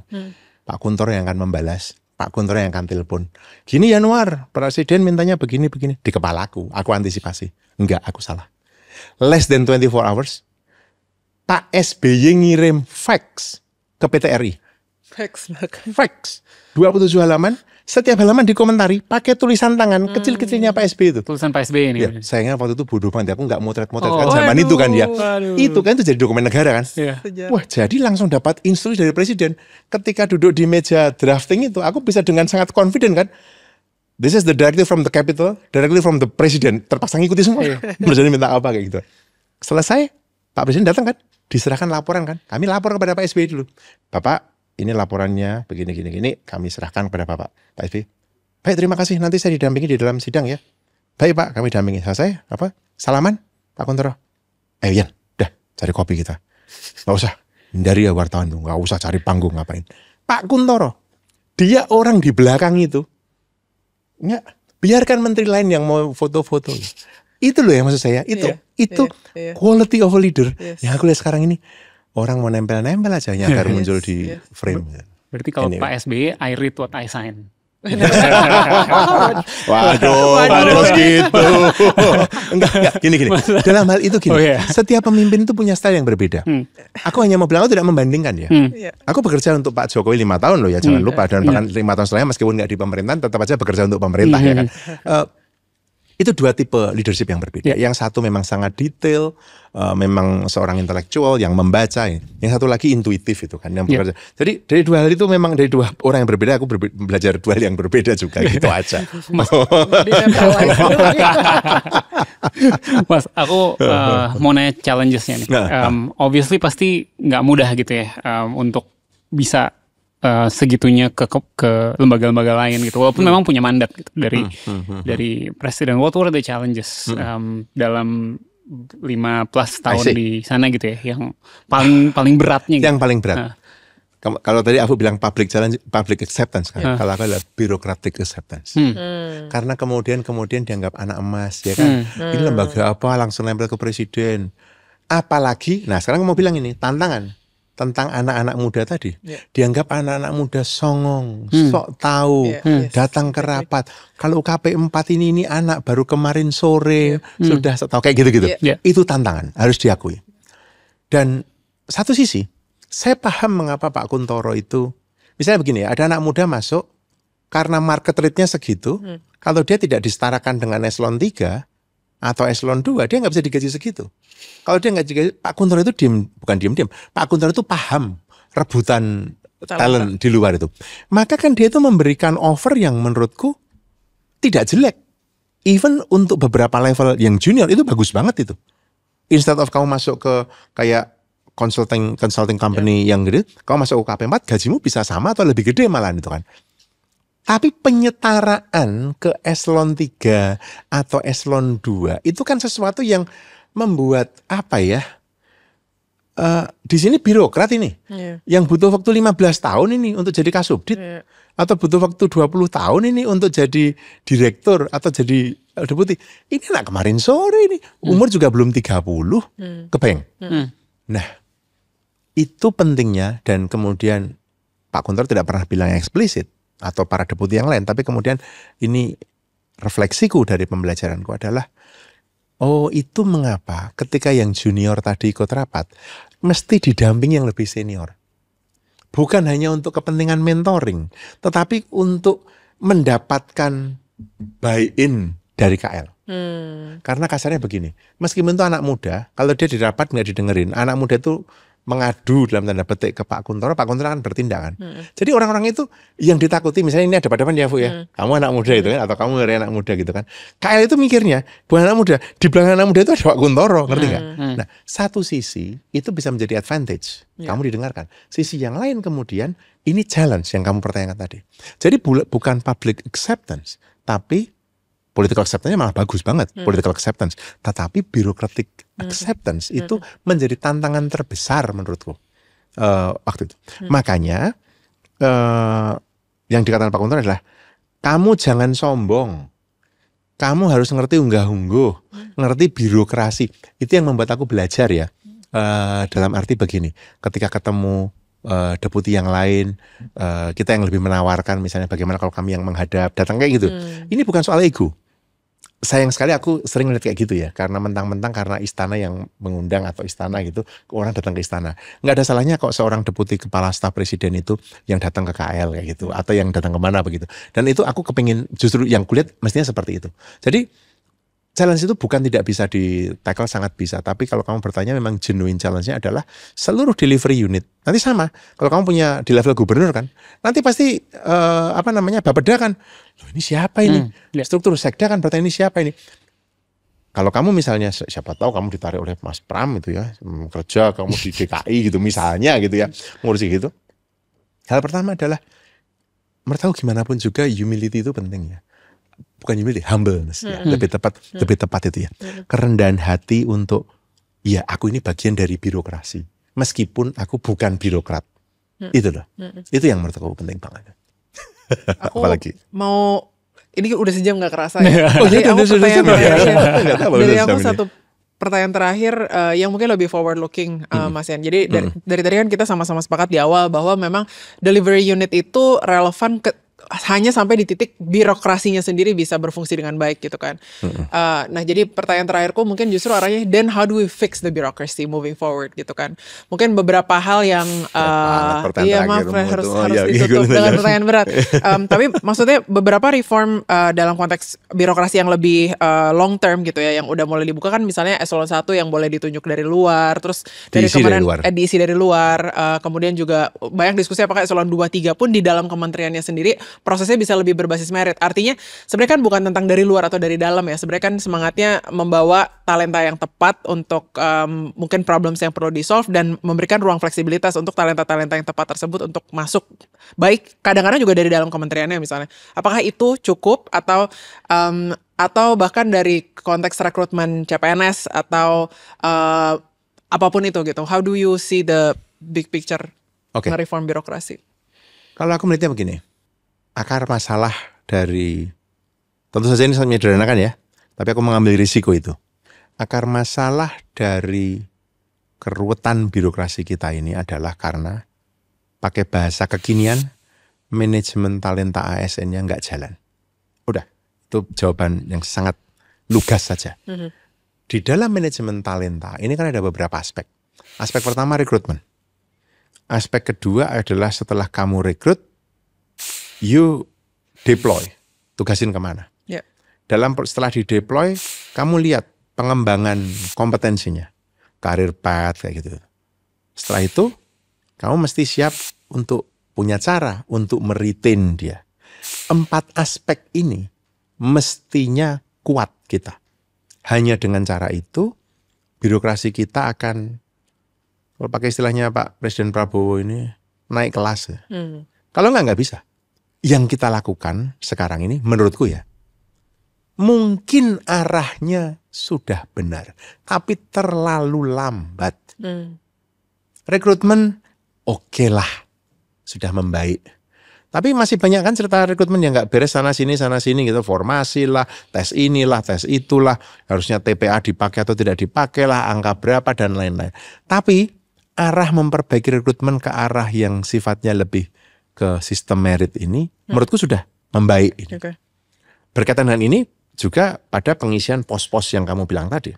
Pak Kuntoro yang akan membalas, Pak Kuntoro yang akan telepon. Gini Yanuar, Presiden mintanya begini-begini. Di kepalaku, aku antisipasi. Enggak, aku salah. Less than 24 hours, Pak SBY ngirim fax ke PT RI. Fax. 27 halaman, Setiap halaman dikomentari pakai tulisan tangan kecil-kecilnya Pak SBY itu. Tulisan Pak SBY ini. Ya, sayangnya waktu itu bodoh banget, aku nggak motret-motret kan zaman itu kan ya. Itu kan itu jadi dokumen negara kan. Iya. Wah, jadi langsung dapat instruksi dari presiden. Ketika duduk di meja drafting itu, aku bisa dengan sangat confident kan. This is the directive from the capital, directly from the president. Terpaksa ngikuti semua. Presiden minta apa kayak gitu. Selesai, Pak Presiden datang kan, diserahkan laporan kan. Kami lapor kepada Pak SBY dulu. Bapak, ini laporannya begini, kami serahkan kepada Pak SBY. Baik, terima kasih. Nanti saya didampingi di dalam sidang ya. Baik Pak, kami dampingi. Selesai, salaman, Pak Kuntoro. Yan, dah cari kopi kita. Gak usah, hindari ya wartawan tuh. Gak usah cari panggung ngapain. Pak Kuntoro, dia orang di belakang itu. Nggak, biarkan menteri lain yang mau foto-foto. Itu loh yang maksud saya. Itu quality of a leader. Yang aku lihat sekarang ini, orang mau nempel-nempel aja agar muncul di frame. Berarti kalau Pak SBY, I read what I sign. Waduh, terus gitu. Enggak, gini. Dalam hal itu gini, setiap pemimpin itu punya style yang berbeda. Aku hanya mau bilang, aku tidak membandingkan ya. Aku bekerja untuk Pak Jokowi 5 tahun loh ya, jangan lupa. Dan bahkan 5 tahun setelahnya meskipun nggak di pemerintahan, tetap aja bekerja untuk pemerintah ya kan. Itu dua tipe leadership yang berbeda. Yang satu memang sangat detail, memang seorang intelektual yang membaca. Yang satu lagi intuitif itu kan yang bekerja. Jadi dari dua hal itu memang dari dua orang yang berbeda. Aku belajar dua hal yang berbeda juga gitu aja. Mas, aku mau nanya challenges-nya nih. Obviously pasti nggak mudah gitu ya untuk bisa segitunya ke lembaga-lembaga lain gitu, walaupun memang punya mandat gitu, dari presiden. What were the challenges dalam 5+ tahun di sana gitu ya, yang paling beratnya gitu? Yang paling berat. Kalau tadi aku bilang public challenge, public acceptance kan. Kalau aku adalah bureaucratic acceptance. Karena kemudian dianggap anak emas ya kan. Ini lembaga apa langsung nempel ke presiden. Apalagi, nah sekarang mau bilang ini tantangan tentang anak-anak muda tadi. Dianggap anak-anak muda songong, sok tahu, datang ke rapat. Kalau UKP 4 ini anak baru kemarin sore sudah sok tahu kayak gitu-gitu. Itu tantangan, harus diakui. Dan satu sisi, saya paham mengapa Pak Kuntoro itu, misalnya begini ya, ada anak muda masuk karena market rate-nya segitu, kalau dia tidak disetarakan dengan eselon 3 atau eselon 2, dia nggak bisa digaji segitu. Kalau dia nggak digaji, Pak Kuntoro itu bukan diem. Pak Kuntoro itu paham rebutan talent di luar itu. Maka kan dia itu memberikan offer yang menurutku tidak jelek. Even untuk beberapa level yang junior itu bagus banget itu. Instead of kamu masuk ke kayak consulting company yang gede, kamu masuk ke UKP 4, gajimu bisa sama atau lebih gede malah itu kan. Tapi penyetaraan ke eselon 3 atau eselon 2 itu kan sesuatu yang membuat apa ya? Di sini birokrat ini yang butuh waktu 15 tahun ini untuk jadi kasubdit atau butuh waktu 20 tahun ini untuk jadi direktur atau jadi deputi. Ini anak kemarin sore ini, umur juga belum 30, kebayang. Nah, itu pentingnya, dan kemudian Pak Kuntoro tidak pernah bilang eksplisit atau para deputi yang lain, tapi kemudian ini refleksiku dari pembelajaranku adalah, oh itu mengapa ketika yang junior tadi ikut rapat, mesti didamping yang lebih senior. Bukan hanya untuk kepentingan mentoring, tetapi untuk mendapatkan buy-in dari KL. Karena kasarnya begini, meskipun itu anak muda, kalau dia di rapat nggak didengerin, anak muda itu mengadu dalam tanda petik ke Pak Kuntoro akan bertindak kan. Jadi orang-orang itu yang ditakuti, misalnya ini ada depan ya Bu ya, kamu anak muda itu kan, atau kamu dari anak muda gitu kan. KL itu mikirnya, bukan anak muda, di belakang anak muda itu ada Pak Kuntoro, ngerti nggak? Nah, satu sisi itu bisa menjadi advantage, kamu didengarkan. Sisi yang lain kemudian, ini challenge yang kamu pertanyakan tadi. Jadi bukan public acceptance, tapi political acceptance malah bagus banget, political acceptance. Tetapi bureaucratic acceptance itu menjadi tantangan terbesar menurutku waktu itu. Makanya yang dikatakan Pak Kuntoro adalah, kamu jangan sombong, kamu harus ngerti unggah-ungguh, ngerti birokrasi. Itu yang membuat aku belajar ya, dalam arti begini, ketika ketemu deputi yang lain, kita yang lebih menawarkan, misalnya bagaimana kalau kami yang menghadap, datang kayak gitu. Ini bukan soal ego. sayang sekali aku sering lihat kayak gitu ya, karena mentang-mentang karena istana yang mengundang atau istana gitu, orang datang ke istana. Nggak ada salahnya kok seorang deputi kepala staf presiden itu yang datang ke KL kayak gitu, atau yang datang kemana begitu. Dan itu aku kepingin, justru yang kulihat mestinya seperti itu. Jadi challenge itu bukan tidak bisa di-tackle, sangat bisa. Tapi kalau kamu bertanya, memang genuine challenge-nya adalah seluruh delivery unit. Nanti sama, kalau kamu punya di level gubernur kan, nanti pasti Bapeda kan, loh ini siapa ini? Struktur sekda kan bertanya ini siapa ini? Kalau kamu misalnya, siapa tahu kamu ditarik oleh Mas Pram itu ya, kerja kamu di DKI gitu misalnya gitu ya, ngurusi gitu. Hal pertama adalah, menurut aku gimana pun juga humility itu penting ya. Bukan humility, humbleness ya. Lebih tepat itu ya. Kerendahan hati untuk, ya aku ini bagian dari birokrasi. Meskipun aku bukan birokrat. Itu loh. Itu yang menurut aku penting banget. Aku Apalagi mau, ini udah sejam gak kerasa ya. Oh, Jadi iya, aku sudah pertanyaan sejam ya. terakhir. Nggak tahu, Dari udah aku sejam ini. satu pertanyaan terakhir yang mungkin lebih forward looking, Mas Yan. Jadi dari tadi kan kita sama-sama sepakat di awal bahwa memang delivery unit itu relevan hanya sampai di titik birokrasinya sendiri bisa berfungsi dengan baik gitu kan. Nah jadi pertanyaan terakhirku mungkin justru arahnya, then how do we fix the bureaucracy moving forward gitu kan. Mungkin beberapa hal yang iya maaf harus ditutup dengan pertanyaan berat. Tapi maksudnya beberapa reform dalam konteks birokrasi yang lebih long term gitu ya, yang udah mulai dibuka kan, misalnya eselon 1 yang boleh ditunjuk dari luar, terus dari kemarin diisi dari luar, kemudian juga banyak diskusi apakah eselon 2-3 pun di dalam kementeriannya sendiri prosesnya bisa lebih berbasis merit. Artinya sebenarnya kan bukan tentang dari luar atau dari dalam ya. Sebenarnya kan semangatnya membawa talenta yang tepat untuk mungkin problems yang perlu di-solve dan memberikan ruang fleksibilitas untuk talenta-talenta yang tepat tersebut untuk masuk. Baik kadang-kadang juga dari dalam kementeriannya misalnya. Apakah itu cukup atau bahkan dari konteks rekrutmen CPNS atau apapun itu gitu. How do you see the big picture reform birokrasi? Kalau aku melihatnya begini. Akar masalah dari, tentu saja ini sangat menyederhanakan ya, tapi aku mengambil risiko itu. Akar masalah dari keruwetan birokrasi kita ini adalah karena pakai bahasa kekinian, manajemen talenta ASN-nya nggak jalan. Udah, itu jawaban yang sangat lugas saja. Di dalam manajemen talenta ini kan ada beberapa aspek. Aspek pertama rekrutmen. Aspek kedua adalah setelah kamu rekrut, you deploy, tugasin kemana. Setelah di deploy, kamu lihat pengembangan kompetensinya, karir path kayak gitu. Setelah itu, kamu mesti siap untuk punya cara untuk meretain dia. 4 aspek ini mestinya kuat kita. Hanya dengan cara itu, birokrasi kita akan, kalau pakai istilahnya Pak Presiden Prabowo ini, naik kelas. Ya. Kalau nggak bisa. Yang kita lakukan sekarang ini menurutku ya, mungkin arahnya sudah benar, tapi terlalu lambat. Rekrutmen oke lah, sudah membaik. Tapi masih banyak kan cerita rekrutmen yang nggak beres sana sini gitu, formasi lah, tes inilah, tes itulah, harusnya TPA dipakai atau tidak dipakai lah, angka berapa dan lain-lain. Tapi arah memperbaiki rekrutmen ke arah yang sifatnya lebih ke sistem merit ini, menurutku sudah membaik ini. Berkaitan dengan ini juga pada pengisian pos-pos yang kamu bilang tadi.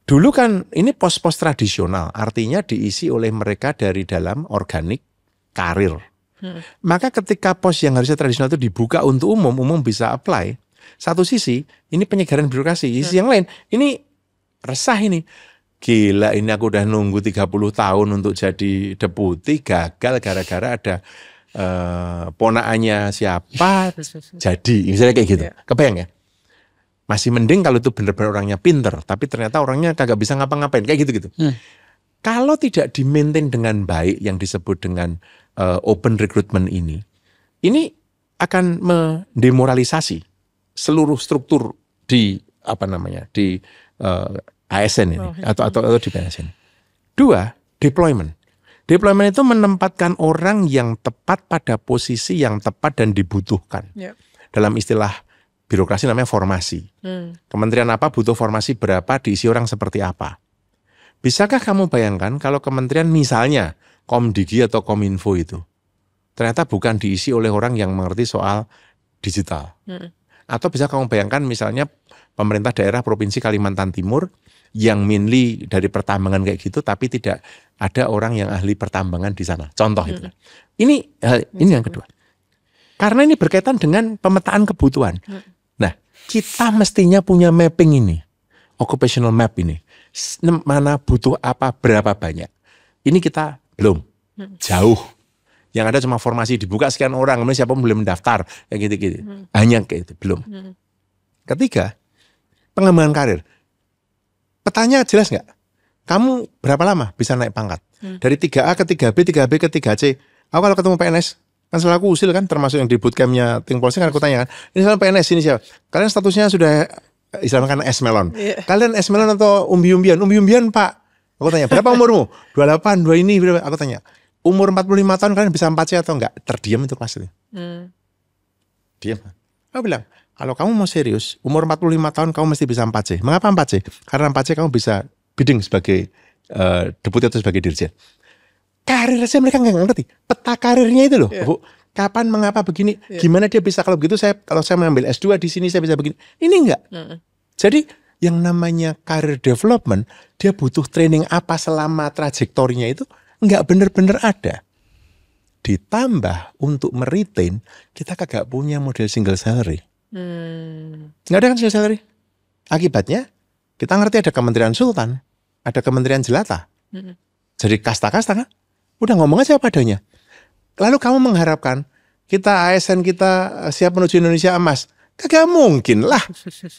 Dulu kan ini pos-pos tradisional, artinya diisi oleh mereka dari dalam organik karir. Maka ketika pos yang harusnya tradisional itu dibuka untuk umum bisa apply. Satu sisi ini penyegaran birokrasi, sisi yang lain ini resah ini. Gila, ini aku udah nunggu 30 tahun untuk jadi deputi, gagal gara-gara ada ponaannya siapa jadi, misalnya kayak gitu. Kebayang ya? Masih mending kalau itu benar-benar orangnya pinter, tapi ternyata orangnya kagak bisa ngapa-ngapain, kayak gitu-gitu. Kalau tidak di-maintain dengan baik yang disebut dengan open recruitment ini akan mendemoralisasi seluruh struktur di ASN ini atau di PNS ini. 2, deployment. Deployment itu menempatkan orang yang tepat pada posisi yang tepat dan dibutuhkan. Dalam istilah birokrasi namanya formasi. Kementerian apa butuh formasi berapa, diisi orang seperti apa. Bisakah kamu bayangkan kalau kementerian misalnya Komdigi atau Kominfo itu ternyata bukan diisi oleh orang yang mengerti soal digital. Atau bisa kamu bayangkan misalnya pemerintah daerah Provinsi Kalimantan Timur yang mainly dari pertambangan kayak gitu, tapi tidak ada orang yang ahli pertambangan di sana. Contoh itu. Ini yang kedua. Karena ini berkaitan dengan pemetaan kebutuhan. Nah, kita mestinya punya mapping ini. Occupational map ini. Mana butuh apa, berapa banyak. Ini kita belum. Jauh. Yang ada cuma formasi dibuka sekian orang, kemudian siapa boleh mendaftar. Kayak gitu-gitu. Hanya kayak itu, belum. Ketiga, pengembangan karir. Petanya jelas nggak? Kamu berapa lama bisa naik pangkat? Dari 3A ke 3B, 3B ke 3C. Aku kalau ketemu PNS, kan selalu aku usil kan, termasuk yang di bootcampnya Think Polisi kan aku tanya kan, ini soal PNS ini siapa? Kalian statusnya sudah istilahnya kan S-melon. Kalian S-melon atau umbi-umbian? Umbi-umbian Pak. Aku tanya, berapa umurmu? 28, 2 ini, berapa? Aku tanya, umur 45 tahun kalian bisa 4C atau enggak? Terdiam itu kelas itu. Diam. Aku bilang, kalau kamu mau serius, umur 45 tahun kamu mesti bisa 4C. Mengapa 4C? Karena 4C kamu bisa bidding sebagai deputi atau sebagai dirjen. Karir saja mereka nggak ngerti. Peta karirnya itu loh. Bu, kapan, mengapa begini, gimana dia bisa kalau begitu kalau saya mengambil S2 di sini saya bisa begini. Ini enggak. Jadi yang namanya karir development, dia butuh training apa selama trajektorinya itu enggak benar-benar ada. Ditambah untuk meretain, kita kagak punya model single salary. Nggak ada kan single salary. Akibatnya kita ngerti ada Kementerian Sultan, ada Kementerian Jelata. Jadi kasta-kasta kan. Udah ngomong aja apa adanya. Lalu kamu mengharapkan kita ASN kita siap menuju Indonesia emas. Kagak mungkin lah.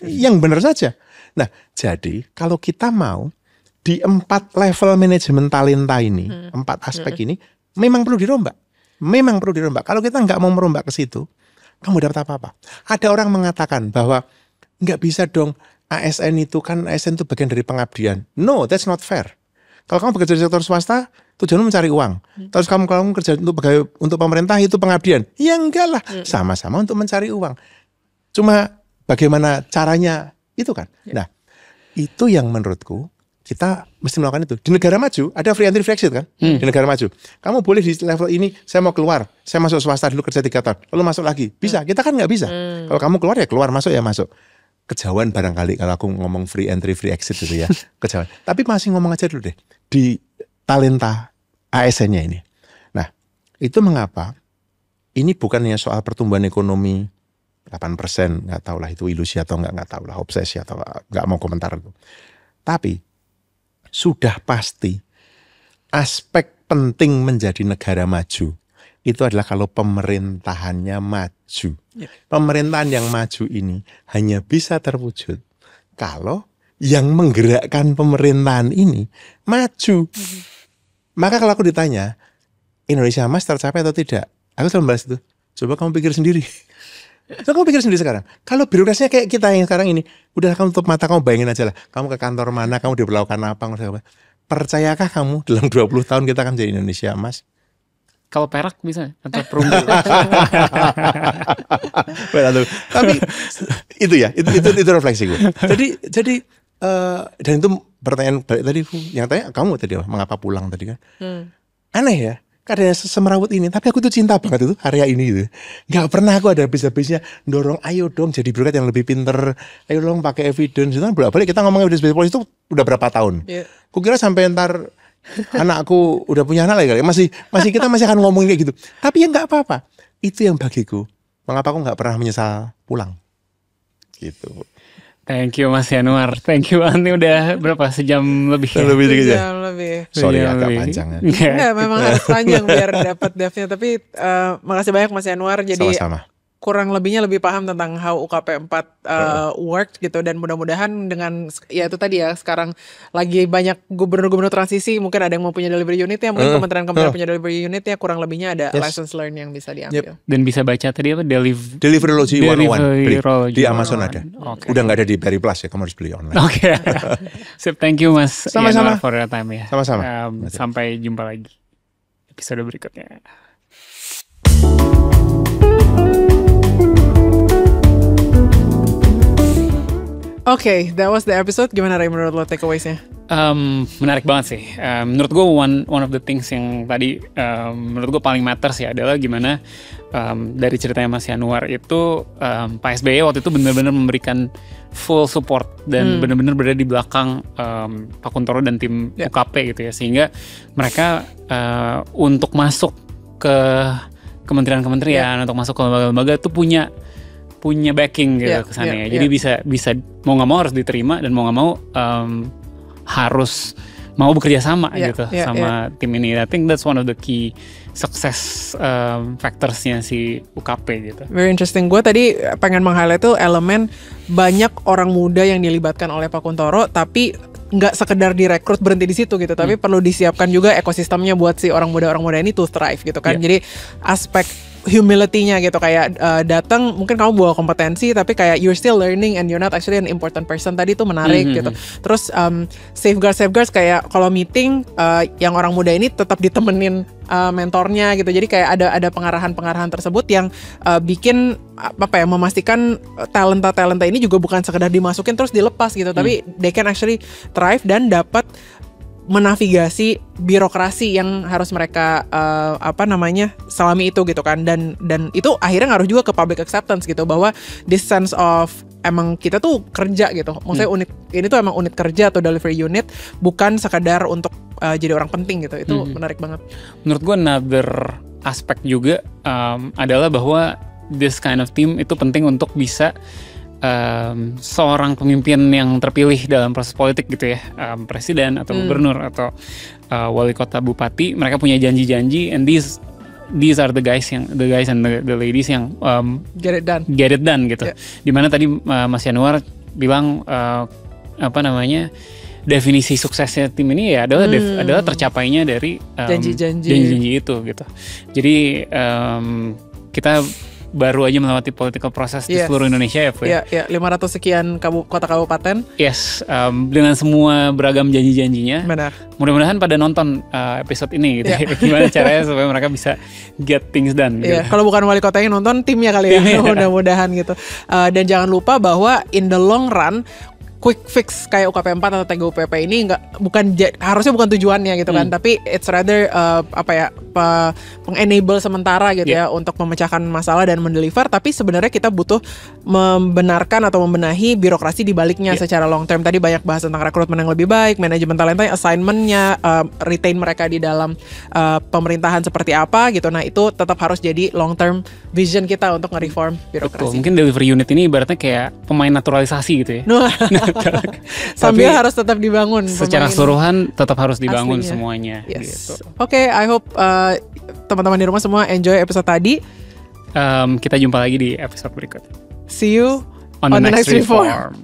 Yang benar saja. Nah, jadi kalau kita mau di 4 level manajemen talenta ini, 4 aspek ini memang perlu dirombak. Memang perlu dirombak. Kalau kita nggak mau merombak ke situ, kamu dapat apa-apa. Ada orang mengatakan bahwa nggak bisa dong ASN itu kan ASN itu bagian dari pengabdian. No, that's not fair. Kalau kamu bekerja di sektor swasta, tujuanmu mencari uang. Terus kamu kerja untuk pemerintah itu pengabdian. Ya enggak lah, sama-sama untuk mencari uang. Cuma bagaimana caranya itu kan. Nah, itu yang menurutku kita mesti melakukan itu. Di negara maju ada free entry free exit kan. Di negara maju. Kamu boleh di level ini, saya mau keluar, saya masuk swasta dulu kerja 3 tahun, lalu masuk lagi. Bisa, kita kan nggak bisa. Kalau kamu keluar ya keluar, masuk ya masuk. Kejauhan barangkali kalau aku ngomong free entry free exit gitu ya. Kejauhan. Tapi masih ngomong aja dulu deh di talenta ASN-nya ini. Nah, itu mengapa ini bukan hanya soal pertumbuhan ekonomi 8%, nggak tahu lah itu ilusi atau nggak tahu lah, obsesi atau nggak mau komentar itu. Tapi sudah pasti aspek penting menjadi negara maju itu adalah kalau pemerintahannya maju. Pemerintahan yang maju ini hanya bisa terwujud kalau yang menggerakkan pemerintahan ini maju. Maka kalau aku ditanya Indonesia Emas tercapai atau tidak, aku selalu bahas itu. Coba kamu pikir sendiri. Coba kamu pikir sendiri sekarang. Kalau birokrasinya kayak kita yang sekarang ini, udah kamu tutup mata, kamu bayangin aja lah. Kamu ke kantor mana, kamu diperlakukan apa. Percayakah kamu dalam 20 tahun kita akan jadi Indonesia Emas? Kalau perak bisa atau perunggu. Tapi itu ya, itu refleksi gue. Jadi dan itu pertanyaan balik tadi yang tanya kamu tadi mengapa pulang tadi kan? Aneh ya, karena semerawut ini. Tapi aku tuh cinta banget itu area ini gitu. Gak pernah aku ada habis-habisnya dorong, ayo dong jadi birokrat yang lebih pinter. Ayo dong pakai evidence. Itu kan bolak-balik kita ngomong evidence based policy itu udah berapa tahun? Kukira sampai ntar anakku udah punya anak lagi kali. Kita masih akan ngomongin kayak gitu. Tapi ya nggak apa-apa. Itu yang bagiku. Mengapa aku nggak pernah menyesal pulang? Gitu. Thank you Mas Yanuar. Thank you. Ini udah berapa sejam lebih? Ya? Lebih dikit ya. Jam lebih. Sorry Sejam agak lebih. panjang. Ya. Enggak, memang harus panjang biar dapat draftnya. Tapi makasih banyak Mas Yanuar. Jadi Sama-sama. kurang lebihnya lebih paham tentang how UKP 4 works gitu, dan mudah-mudahan dengan ya itu tadi ya, sekarang lagi banyak gubernur-gubernur transisi, mungkin ada yang mau punya delivery unit ya, mungkin kementerian-kementerian punya delivery unit ya, kurang lebihnya ada lessons learned yang bisa diambil. Dan bisa baca tadi apa Deliverology 101 beli. Di Amazon ada. Okay. Udah nggak ada di Berry Plus ya, kamu harus beli online. Oke. Sip, thank you Mas Sama-sama. Yanuar for your time ya. Sama-sama. Sampai jumpa lagi episode berikutnya. Okay, that was the episode. Gimana Ray menurut lo takeaways-nya? Menarik banget sih. Menurut gue one of the things yang tadi menurut gue paling matters ya adalah gimana dari ceritanya Mas Yanuar itu Pak SBY waktu itu benar-benar memberikan full support dan benar-benar berada di belakang Pak Kuntoro dan tim UKP gitu ya, sehingga mereka untuk masuk ke kementerian-kementerian, untuk masuk ke lembaga-lembaga itu punya backing gitu kesannya. Jadi bisa mau nggak mau harus diterima dan mau nggak mau harus mau bekerja sama gitu sama tim ini. I think that's one of the key success factorsnya si UKP gitu. Very interesting. Gue tadi pengen meng-highlight tuh elemen banyak orang muda yang dilibatkan oleh Pak Kuntoro, tapi nggak sekedar direkrut berhenti di situ gitu, tapi perlu disiapkan juga ekosistemnya buat si orang muda ini to thrive gitu kan. Jadi aspek humility-nya gitu, kayak datang mungkin kamu bawa kompetensi tapi kayak you're still learning and you're not actually an important person, tadi tuh menarik gitu. Terus safeguards kayak kalau meeting yang orang muda ini tetap ditemenin mentornya gitu. Jadi kayak ada pengarahan tersebut yang bikin memastikan talenta ini juga bukan sekedar dimasukin terus dilepas gitu, tapi they can actually thrive dan dapat menavigasi birokrasi yang harus mereka selami itu gitu kan, dan itu akhirnya ngaruh juga ke public acceptance gitu, bahwa this sense of emang kita tuh kerja gitu, maksudnya unit ini tuh emang unit kerja atau delivery unit, bukan sekadar untuk jadi orang penting gitu. Itu menarik banget. Menurut gue another aspek juga adalah bahwa this kind of team itu penting untuk bisa seorang pemimpin yang terpilih dalam proses politik gitu ya, presiden atau gubernur atau wali kota, bupati, mereka punya janji-janji, and these are the guys and the ladies yang get it done gitu. Dimana tadi Mas Yanuar bilang definisi suksesnya tim ini ya adalah tercapainya dari janji-janji itu gitu. Jadi kita baru aja melewati political process di seluruh Indonesia ya, Fu. Iya, 500 sekian kota kabupaten. Yes, dengan semua beragam janji-janjinya. Benar. Mudah-mudahan pada nonton episode ini gitu. Gimana caranya supaya mereka bisa get things done. Iya, gitu. kalau bukan wali kota yang nonton, timnya kali ya. Mudah-mudahan gitu. Dan jangan lupa bahwa in the long run, quick fix kayak UKP 4 atau TGUPP ini harusnya bukan tujuannya gitu kan, tapi it's rather enable sementara gitu ya untuk memecahkan masalah dan mendeliver, tapi sebenarnya kita butuh membenarkan atau membenahi birokrasi di baliknya secara long term. Tadi banyak bahas tentang rekrutmen yang lebih baik, manajemen talenta, assignment-nya, retain mereka di dalam pemerintahan seperti apa gitu. Nah, itu tetap harus jadi long term vision kita untuk nge-reform birokrasi. Betul. Mungkin delivery unit ini ibaratnya kayak pemain naturalisasi gitu ya. Sambil harus tetap dibangun. Secara keseluruhan tetap harus dibangun aslinya semuanya. Yes. Gitu. Oke, I hope teman-teman di rumah semua enjoy episode tadi. Kita jumpa lagi di episode berikut. See you on the next reform.